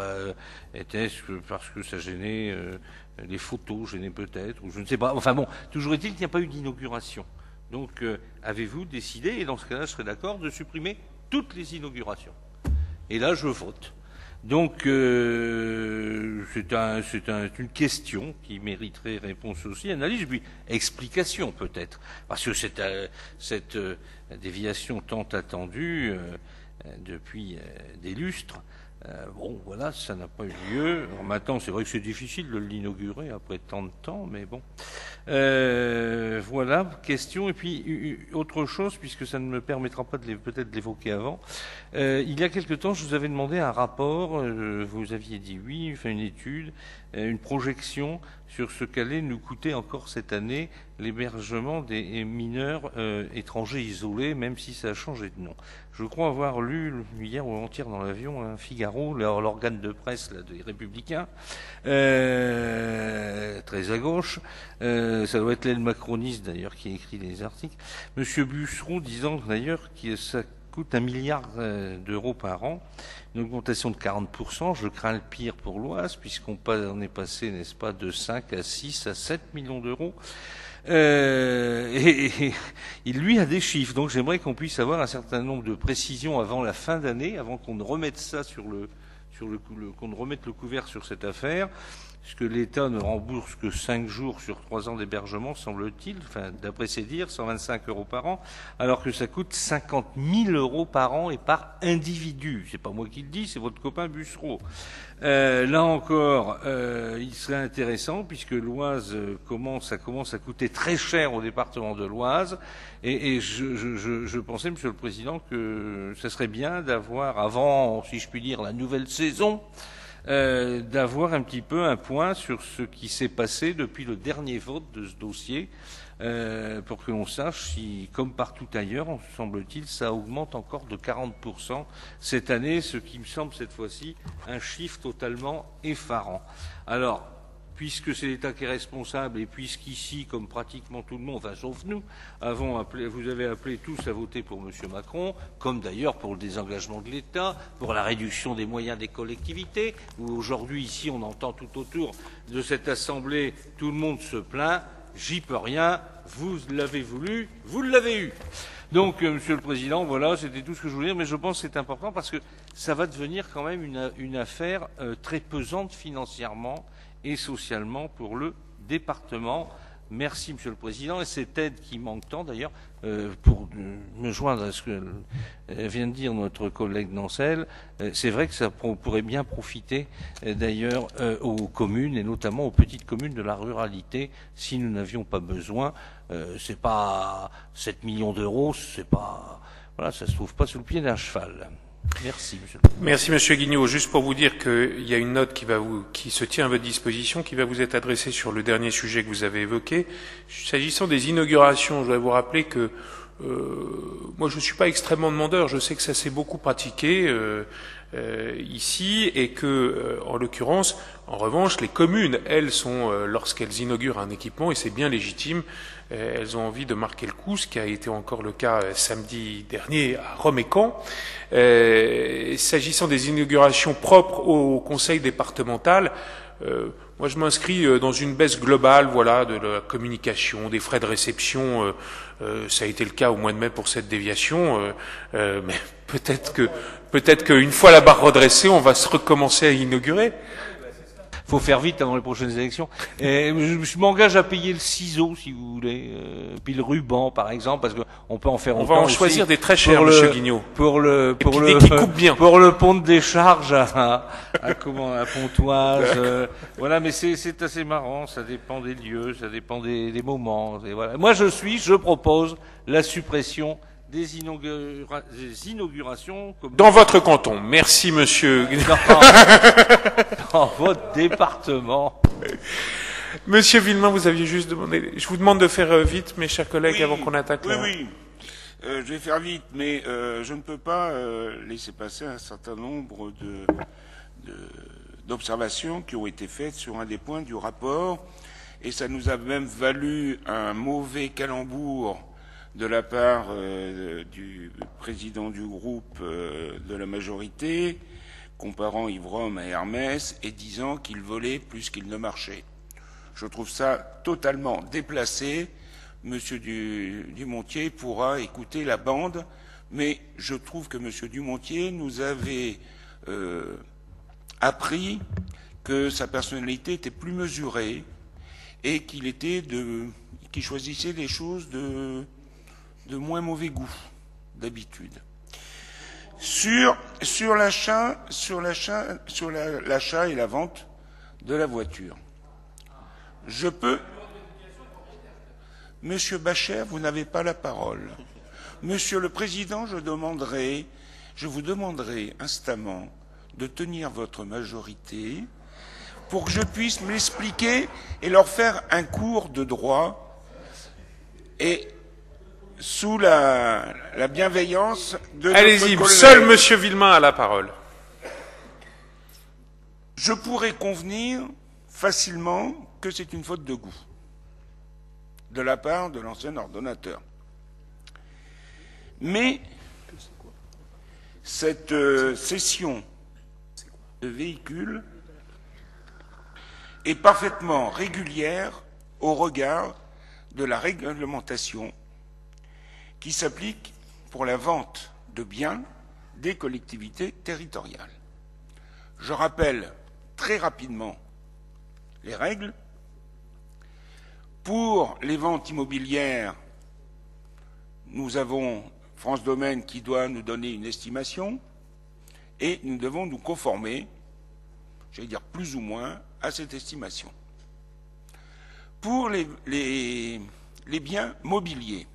C: était-ce parce que ça gênait les photos, gênait peut-être, ou je ne sais pas. Enfin bon, toujours est-il qu'il n'y a pas eu d'inauguration. Donc, avez-vous décidé, et dans ce cas-là, je serais d'accord, de supprimer toutes les inaugurations. Et là, je vote. Donc, c'est une question qui mériterait réponse aussi, analyse, puis explication peut-être. Parce que cette déviation tant attendue depuis des lustres, bon, voilà, ça n'a pas eu lieu. Alors maintenant, c'est vrai que c'est difficile de l'inaugurer après tant de temps, mais bon. Voilà, question. Et puis, autre chose, puisque ça ne me permettra pas peut-être de l'évoquer avant. Il y a quelque temps, je vous avais demandé un rapport, vous aviez dit oui, fait une étude, une projection sur ce qu'allait nous coûter encore cette année l'hébergement des mineurs étrangers isolés, même si ça a changé de nom. Je crois avoir lu hier ou avant-hier dans l'avion un Figaro, l'organe de presse là, des Républicains, très à gauche, ça doit être l'aile macroniste d'ailleurs qui écrit les articles, Monsieur Bussereau disant d'ailleurs que ça coûte 1 milliard d'euros par an, une augmentation de 40%. Je crains le pire pour l'Oise, puisqu'on est passé, n'est-ce pas, de 5 à 6 à 7 millions d'euros. Et il lui a des chiffres, donc j'aimerais qu'on puisse avoir un certain nombre de précisions avant la fin d'année, avant qu'on ne remette ça qu'on ne remette le couvert sur cette affaire, puisque l'État ne rembourse que 5 jours sur 3 ans d'hébergement, semble-t-il, enfin, d'après ses dires, 125 € par an, alors que ça coûte 50 000 € par an et par individu. C'est pas moi qui le dis, c'est votre copain Bussereau. Là encore, il serait intéressant, puisque l'Oise commence à coûter très cher au département de l'Oise, et je pensais, Monsieur le Président, que ça serait bien d'avoir, avant, si je puis dire, la nouvelle saison, d'avoir un petit peu un point sur ce qui s'est passé depuis le dernier vote de ce dossier, pour que l'on sache si, comme partout ailleurs, semble-t-il, ça augmente encore de 40% cette année, ce qui me semble cette fois-ci un chiffre totalement effarant. Alors, puisque c'est l'État qui est responsable et puisqu'ici, comme pratiquement tout le monde, enfin sauf nous, vous avez appelé tous à voter pour M. Macron, comme d'ailleurs pour le désengagement de l'État, pour la réduction des moyens des collectivités, où aujourd'hui, ici, on entend tout autour de cette Assemblée, tout le monde se plaint, j'y peux rien, vous l'avez voulu, vous l'avez eu. Donc, Monsieur le Président, voilà, c'était tout ce que je voulais dire, mais je pense que c'est important parce que ça va devenir quand même une affaire très pesante financièrement et socialement pour le département. Merci, Monsieur le Président. Et cette aide qui manque tant, d'ailleurs, pour me joindre à ce que vient de dire notre collègue Nancel, c'est vrai que ça pourrait bien profiter, d'ailleurs, aux communes, et notamment aux petites communes de la ruralité, si nous n'avions pas besoin. C'est pas 7 millions d'euros, c'est pas... Voilà, ça se trouve pas sous le pied d'un cheval. Merci, Monsieur le Président.
A: Merci, Monsieur Guignot. Juste pour vous dire qu'il y a une note qui se tient à votre disposition, qui va vous être adressée sur le dernier sujet que vous avez évoqué. S'agissant des inaugurations, je voudrais vous rappeler que moi, je ne suis pas extrêmement demandeur. Je sais que ça s'est beaucoup pratiqué ici et que, en l'occurrence, en revanche, les communes, elles, sont, lorsqu'elles inaugurent un équipement, et c'est bien légitime, elles ont envie de marquer le coup, ce qui a été encore le cas samedi dernier à Rome-et-Caen. S'agissant des inaugurations propres au conseil départemental, Moi, je m'inscris dans une baisse globale, voilà, de la communication, des frais de réception. Ça a été le cas au mois de mai pour cette déviation, mais peut-être qu'une fois la barre redressée, on va se recommencer à inaugurer.
C: Faut faire vite avant les prochaines élections. Et je m'engage à payer le ciseau, si vous voulez, puis le ruban, par exemple, parce qu'on peut en faire
A: On
C: autant.
A: va en
C: aussi
A: choisir des très chers,
C: pour
A: Monsieur Guignot.
C: Et
A: qui coupent bien.
C: Pour le pont de décharge à Pontoise. Voilà, mais c'est assez marrant. Ça dépend des lieux, ça dépend des moments. Et voilà. Moi, je propose la suppression des inaugurations comme
A: Dans votre canton. Merci, monsieur.
C: dans votre département.
A: Monsieur Villemain, vous aviez juste demandé. Je vous demande de faire vite, mes chers collègues,
D: Oui,
A: avant qu'on attaque.
D: Oui. Je vais faire vite, mais je ne peux pas laisser passer un certain nombre d'observations qui ont été faites sur un des points du rapport, et ça nous a même valu un mauvais calembour de la part du président du groupe de la majorité, comparant Yves-Rome à Hermès et disant qu'il volait plus qu'il ne marchait. Je trouve ça totalement déplacé. Monsieur Dumontier pourra écouter la bande, mais je trouve que Monsieur Dumontier nous avait appris que sa personnalité était plus mesurée et qu'il choisissait des choses de moins mauvais goût d'habitude. Sur l'achat et la vente de la voiture, Monsieur Bachet, vous n'avez pas la parole. Monsieur le Président, je vous demanderai instamment de tenir votre majorité pour que je puisse m'expliquer et leur faire un cours de droit et sous la bienveillance de
A: Allez-y,
D: notre collègue.
A: seul Monsieur Villemain a la parole.
D: Je pourrais convenir facilement que c'est une faute de goût de la part de l'ancien ordonnateur. Mais cette cession de véhicules est parfaitement régulière au regard de la réglementation qui s'applique pour la vente de biens des collectivités territoriales. Je rappelle très rapidement les règles. Pour les ventes immobilières, nous avons France Domaine qui doit nous donner une estimation et nous devons nous conformer, j'allais dire plus ou moins, à cette estimation. Pour les biens mobiliers,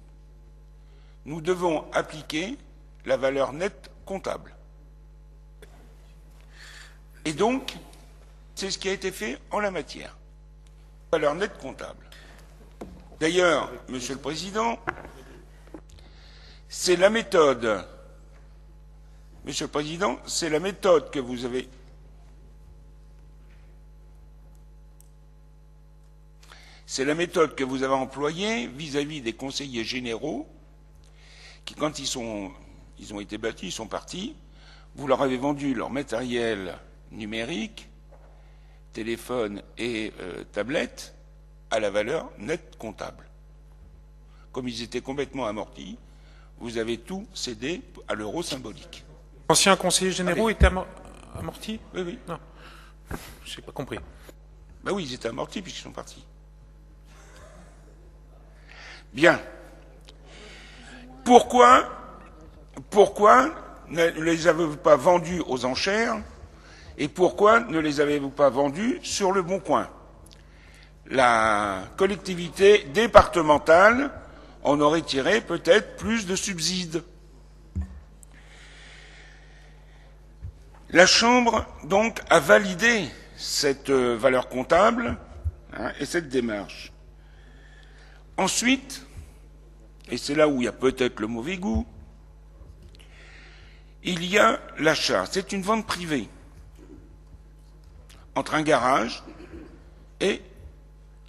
D: nous devons appliquer la valeur nette comptable. Et donc, c'est ce qui a été fait en la matière. Valeur nette comptable. D'ailleurs, Monsieur le Président, c'est la méthode. Monsieur le Président, c'est la méthode que vous avez. C'est la méthode que vous avez employée vis-à-vis des conseillers généraux qui, quand ils ont été battus, ils sont partis, vous leur avez vendu leur matériel numérique, téléphone et tablette, à la valeur nette comptable. Comme ils étaient complètement amortis, vous avez tout cédé à l'euro symbolique.
A: Anciens conseillers généraux étaient amortis?
D: Oui.
A: Non, je n'ai pas compris.
D: Ben oui, ils étaient amortis puisqu'ils sont partis. Bien. Pourquoi ne les avez-vous pas vendus aux enchères et pourquoi ne les avez-vous pas vendus sur le Bon Coin? La collectivité départementale en aurait tiré peut-être plus de subsides. La Chambre, donc, a validé cette valeur comptable et cette démarche. Ensuite, et c'est là où il y a peut-être le mauvais goût, il y a l'achat. C'est une vente privée entre un garage et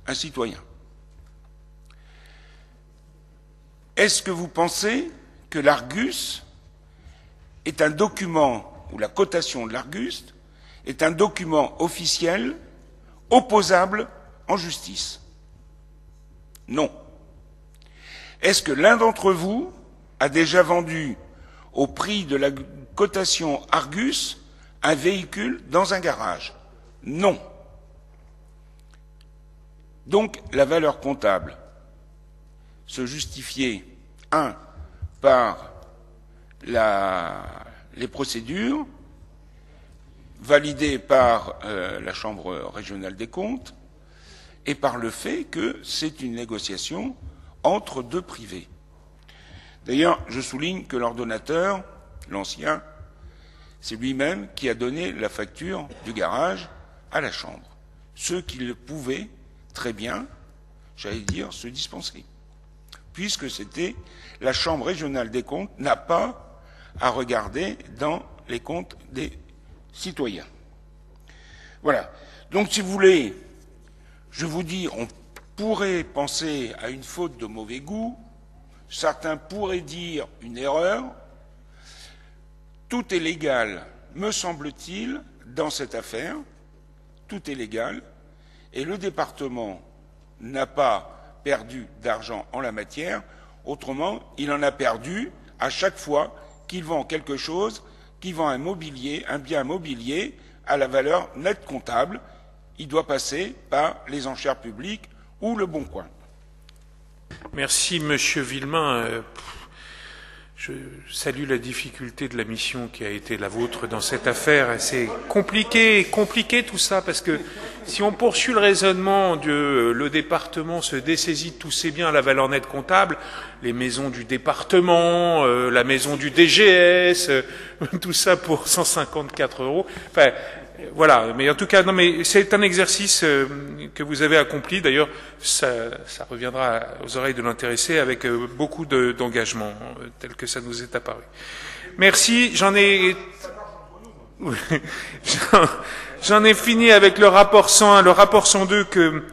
D: un citoyen. Est-ce que vous pensez que l'Argus est un document, ou la cotation de l'Argus est un document officiel opposable en justice? Non. Est-ce que l'un d'entre vous a déjà vendu au prix de la cotation Argus un véhicule dans un garage? Non. Donc la valeur comptable se justifiait, par les procédures validées par la Chambre régionale des comptes et par le fait que c'est une négociation entre deux privés. D'ailleurs, je souligne que l'ordonnateur, l'ancien, c'est lui-même qui a donné la facture du garage à la Chambre. Ceux qui le pouvaient très bien, j'allais dire, se dispenser. Puisque c'était la Chambre régionale des comptes n'a pas à regarder dans les comptes des citoyens. Voilà. Donc, si vous voulez, je vous dis, on pourrait penser à une faute de mauvais goût, certains pourraient dire une erreur. Tout est légal, me semble-t-il, dans cette affaire. Tout est légal. Et le département n'a pas perdu d'argent en la matière, autrement, il en a perdu à chaque fois qu'il vend quelque chose, qu'il vend un mobilier, un bien mobilier, à la valeur nette comptable. Il doit passer par les enchères publiques ou le Bon Coin.
A: Merci, Monsieur Villemain. Je salue la difficulté de la mission qui a été la vôtre dans cette affaire. C'est compliqué tout ça, parce que si on poursuit le raisonnement de le département se dessaisit de tous ses biens à la valeur nette comptable, les maisons du département, la maison du DGS, tout ça pour 154 €. Enfin, voilà. Mais en tout cas, non, mais c'est un exercice que vous avez accompli. D'ailleurs, ça reviendra aux oreilles de l'intéressé avec beaucoup d'engagement, tel que ça nous est apparu. Merci. J'en ai fini avec le rapport 101. Le rapport 102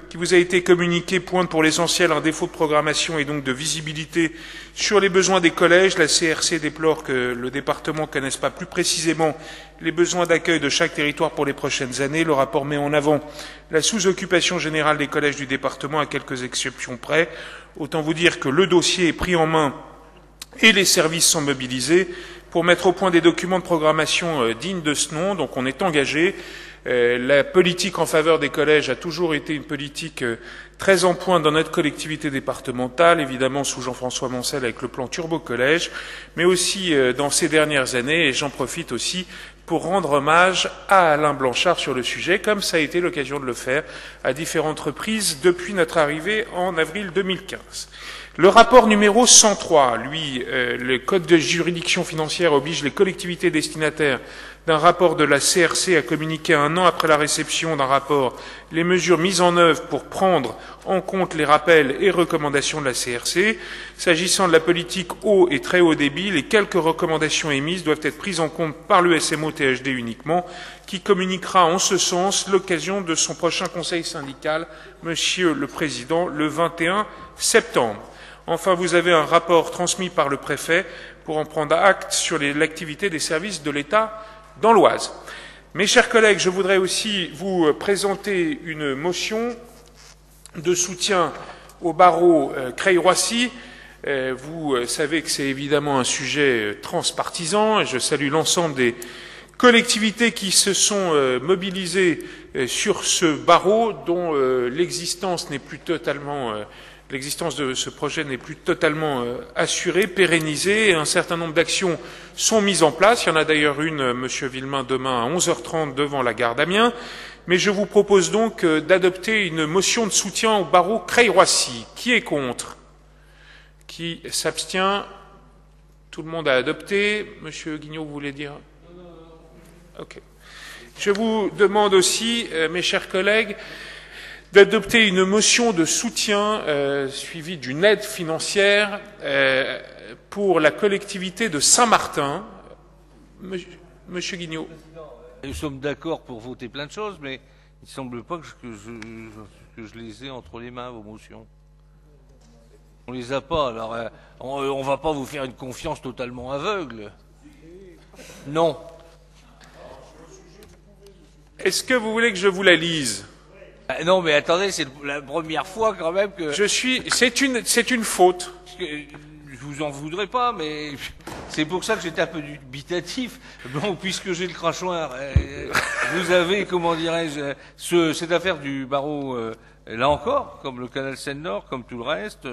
A: qui vous a été communiqué pointe pour l'essentiel un défaut de programmation et donc de visibilité sur les besoins des collèges. La CRC déplore que le département ne connaisse pas plus précisément les besoins d'accueil de chaque territoire pour les prochaines années. Le rapport met en avant la sous-occupation générale des collèges du département à quelques exceptions près. Autant vous dire que le dossier est pris en main et les services sont mobilisés pour mettre au point des documents de programmation dignes de ce nom. Donc on est engagé. La politique en faveur des collèges a toujours été une politique très en pointe dans notre collectivité départementale, évidemment sous Jean-François Moncel avec le plan Turbo Collège, mais aussi dans ces dernières années, et j'en profite aussi pour rendre hommage à Alain Blanchard sur le sujet, comme ça a été l'occasion de le faire à différentes reprises depuis notre arrivée en avril 2015. Le rapport numéro 103, lui, le Code de juridiction financière oblige les collectivités destinataires d'un rapport de la CRC à communiquer 1 an après la réception d'un rapport les mesures mises en œuvre pour prendre en compte les rappels et recommandations de la CRC. S'agissant de la politique haut et très haut débit, les quelques recommandations émises doivent être prises en compte par le SMO-THD uniquement, qui communiquera en ce sens l'occasion de son prochain conseil syndical, Monsieur le Président, le 21 septembre. Enfin, vous avez un rapport transmis par le préfet pour en prendre acte sur l'activité des services de l'État dans l'Oise. Mes chers collègues, je voudrais aussi vous présenter une motion de soutien au barreau Creil-Roissy. Vous savez que c'est évidemment un sujet transpartisan et je salue l'ensemble des collectivités qui se sont mobilisées sur ce barreau dont l'existence de ce projet n'est plus totalement assurée, pérennisée, et un certain nombre d'actions sont mises en place. Il y en a d'ailleurs une, Monsieur Villemain, demain à 11h30 devant la gare d'Amiens. Mais je vous propose donc d'adopter une motion de soutien au barreau Creil-Roissy. Qui est contre? Qui s'abstient? Tout le monde a adopté. Monsieur Guignot, vous voulez dire? Ok. Je vous demande aussi, mes chers collègues, d'adopter une motion de soutien suivie d'une aide financière pour la collectivité de Saint-Martin. Monsieur Guignot.
C: Nous sommes d'accord pour voter plein de choses, mais il ne semble pas que je les ai entre les mains, vos motions. On les a pas, alors on ne va pas vous faire une confiance totalement aveugle. Non.
A: Est-ce que vous voulez que je vous la lise?
C: Non, mais attendez, c'est la première fois quand même que...
A: C'est une faute.
C: Je vous en voudrais pas, mais c'est pour ça que j'étais un peu dubitatif. Bon, puisque j'ai le crachoir, vous avez, comment dirais-je, cette affaire du barreau, là encore, comme le canal Seine-Nord, comme tout le reste,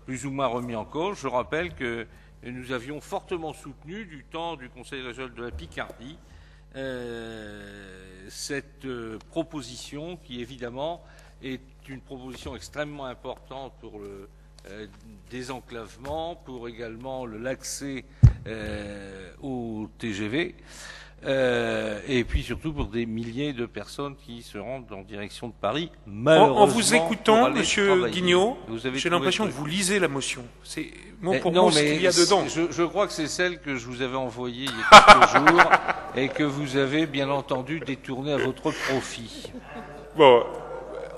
C: plus ou moins remis en cause. Je rappelle que nous avions fortement soutenu, du temps du Conseil régional de la Picardie, cette proposition qui, évidemment, est une proposition extrêmement importante pour le désenclavement, pour également l'accès au TGV, et puis surtout pour des milliers de personnes qui se rendent en direction de Paris. Malheureusement,
A: en vous écoutant, Monsieur Guignot, j'ai l'impression que vous lisez la motion. C'est mot pour mot ce qu'il y a dedans.
C: Je crois que c'est celle que je vous avais envoyée il y a quelques jours et que vous avez bien entendu détournée à votre profit.
A: Bon,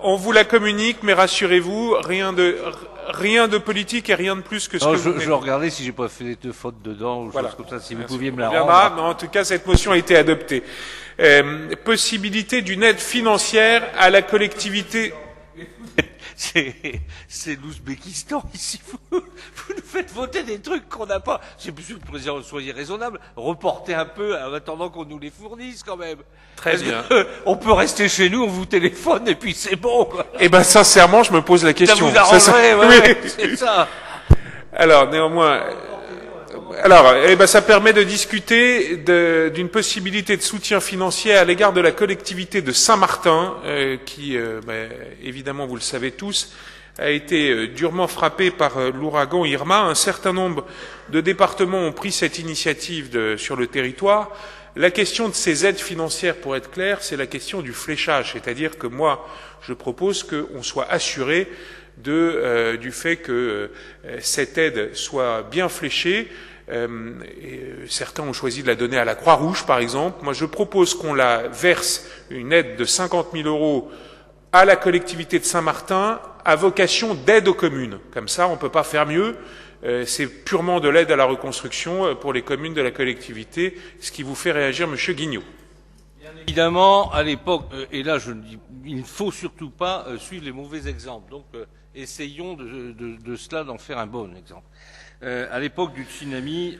A: on vous la communique, mais rassurez-vous, rien de politique et rien de plus que ce que vous...
C: Je regardais si j'ai pas fait de faute dedans ou
A: voilà.
C: chose comme ça, si vous pouviez me la rendre.
A: Mais en tout cas, cette motion a été adoptée. Possibilité d'une aide financière à la collectivité...
C: C'est l'Ouzbékistan ici. Vous nous faites voter des trucs qu'on n'a pas. Monsieur le Président, soyez raisonnable. Reportez un peu en attendant qu'on nous les fournisse quand même.
A: Très bien.
C: On peut rester chez nous, on vous téléphone et puis c'est bon.
A: Eh ben, sincèrement, je me pose la question.
C: Ça vous arrangerait, ouais, c'est ça.
A: Alors, néanmoins... ça permet de discuter d'une possibilité de soutien financier à l'égard de la collectivité de Saint-Martin, qui, évidemment, vous le savez tous, a été durement frappée par l'ouragan Irma. Un certain nombre de départements ont pris cette initiative sur le territoire. La question de ces aides financières, pour être clair, c'est la question du fléchage, c'est-à-dire que moi, je propose qu'on soit assuré du fait que cette aide soit bien fléchée. Certains ont choisi de la donner à la Croix-Rouge, par exemple. Moi, je propose qu'on la verse, une aide de 50 000 € à la collectivité de Saint-Martin, à vocation d'aide aux communes. Comme ça, on ne peut pas faire mieux. C'est purement de l'aide à la reconstruction pour les communes de la collectivité, ce qui vous fait réagir, Monsieur Guignot.
C: Bien évidemment, à l'époque, et là, il ne faut surtout pas suivre les mauvais exemples. Donc, essayons de cela d'en faire un bon exemple. À l'époque du tsunami,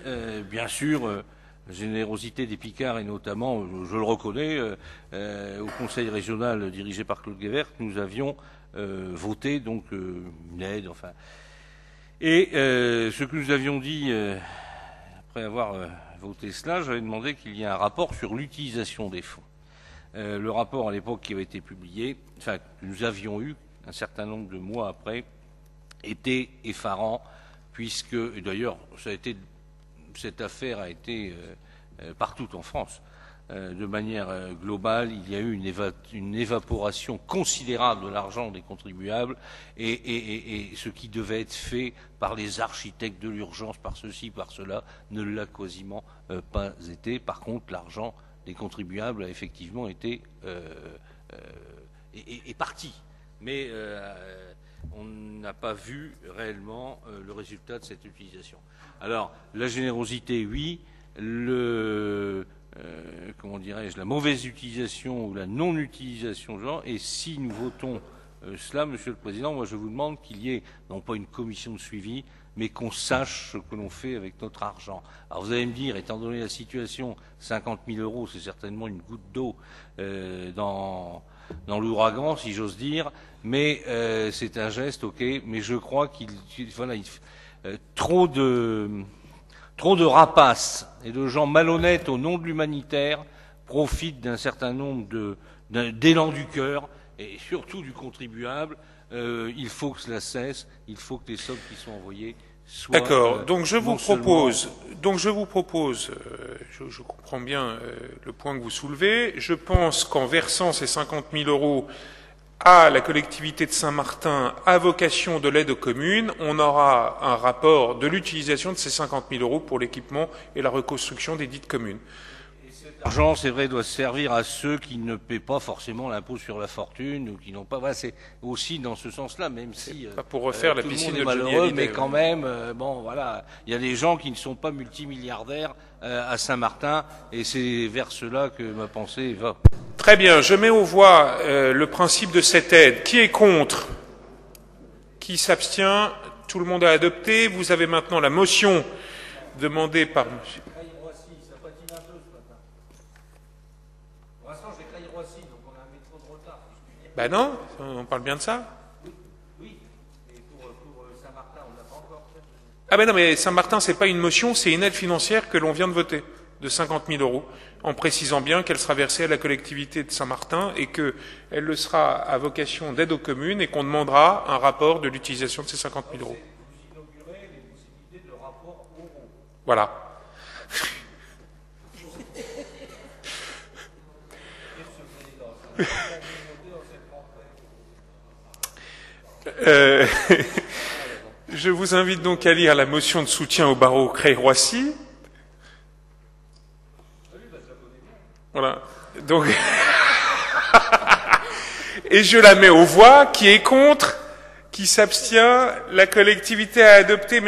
C: bien sûr, générosité des Picards et notamment, je le reconnais, au Conseil régional dirigé par Claude Guévert, nous avions voté donc une aide, enfin. Et ce que nous avions dit après avoir voté cela, j'avais demandé qu'il y ait un rapport sur l'utilisation des fonds. Le rapport à l'époque qui avait été publié, enfin que nous avions eu un certain nombre de mois après, était effarant. Puisque, et d'ailleurs, cette affaire a été partout en France. De manière globale, il y a eu une évaporation considérable de l'argent des contribuables et ce qui devait être fait par les architectes de l'urgence, par ceci, par cela, ne l'a quasiment pas été. Par contre, l'argent des contribuables a effectivement été est parti. Mais on n'a pas vu réellement le résultat de cette utilisation. Alors, la générosité, oui. Comment dirais-je, la mauvaise utilisation ou la non-utilisation, genre. Et si nous votons cela, Monsieur le Président, moi je vous demande qu'il y ait non pas une commission de suivi, mais qu'on sache ce que l'on fait avec notre argent. Alors vous allez me dire, étant donné la situation, 50 000 €, c'est certainement une goutte d'eau dans l'ouragan, si j'ose dire, mais c'est un geste, ok, mais je crois trop de rapaces et de gens malhonnêtes au nom de l'humanitaire profitent d'un certain nombre d'élan du cœur et surtout du contribuable. Il faut que cela cesse, il faut que les sommes qui sont envoyées soient...
A: D'accord, donc je vous propose, je comprends bien le point que vous soulevez, je pense qu'en versant ces 50 000 € à la collectivité de Saint-Martin à vocation de l'aide aux communes, on aura un rapport de l'utilisation de ces 50 000 € pour l'équipement et la reconstruction des dites communes.
C: L'argent, c'est vrai, doit servir à ceux qui ne paient pas forcément l'impôt sur la fortune ou qui n'ont pas. Voilà, c'est aussi dans ce sens-là, même si
A: pas pour refaire la
C: tout
A: piscine
C: le monde est malheureux, mais quand même, bon, voilà, il y a des gens qui ne sont pas multimilliardaires à Saint-Martin, et c'est vers cela que ma pensée va.
A: Très bien, je mets aux voix le principe de cette aide. Qui est contre? Qui s'abstient? Tout le monde a adopté. Vous avez maintenant la motion demandée par... Ben non, on parle bien de ça. Ah ben non, mais Saint-Martin, c'est pas une motion, c'est une aide financière que l'on vient de voter, de 50 000 €, en précisant bien qu'elle sera versée à la collectivité de Saint-Martin et qu'elle le sera à vocation d'aide aux communes et qu'on demandera un rapport de l'utilisation de ces 50 000 €. Voilà. Je vous invite donc à lire la motion de soutien au barreau Creil-Roissy. Voilà. Donc, et je la mets aux voix. Qui est contre? Qui s'abstient? La collectivité a adopté.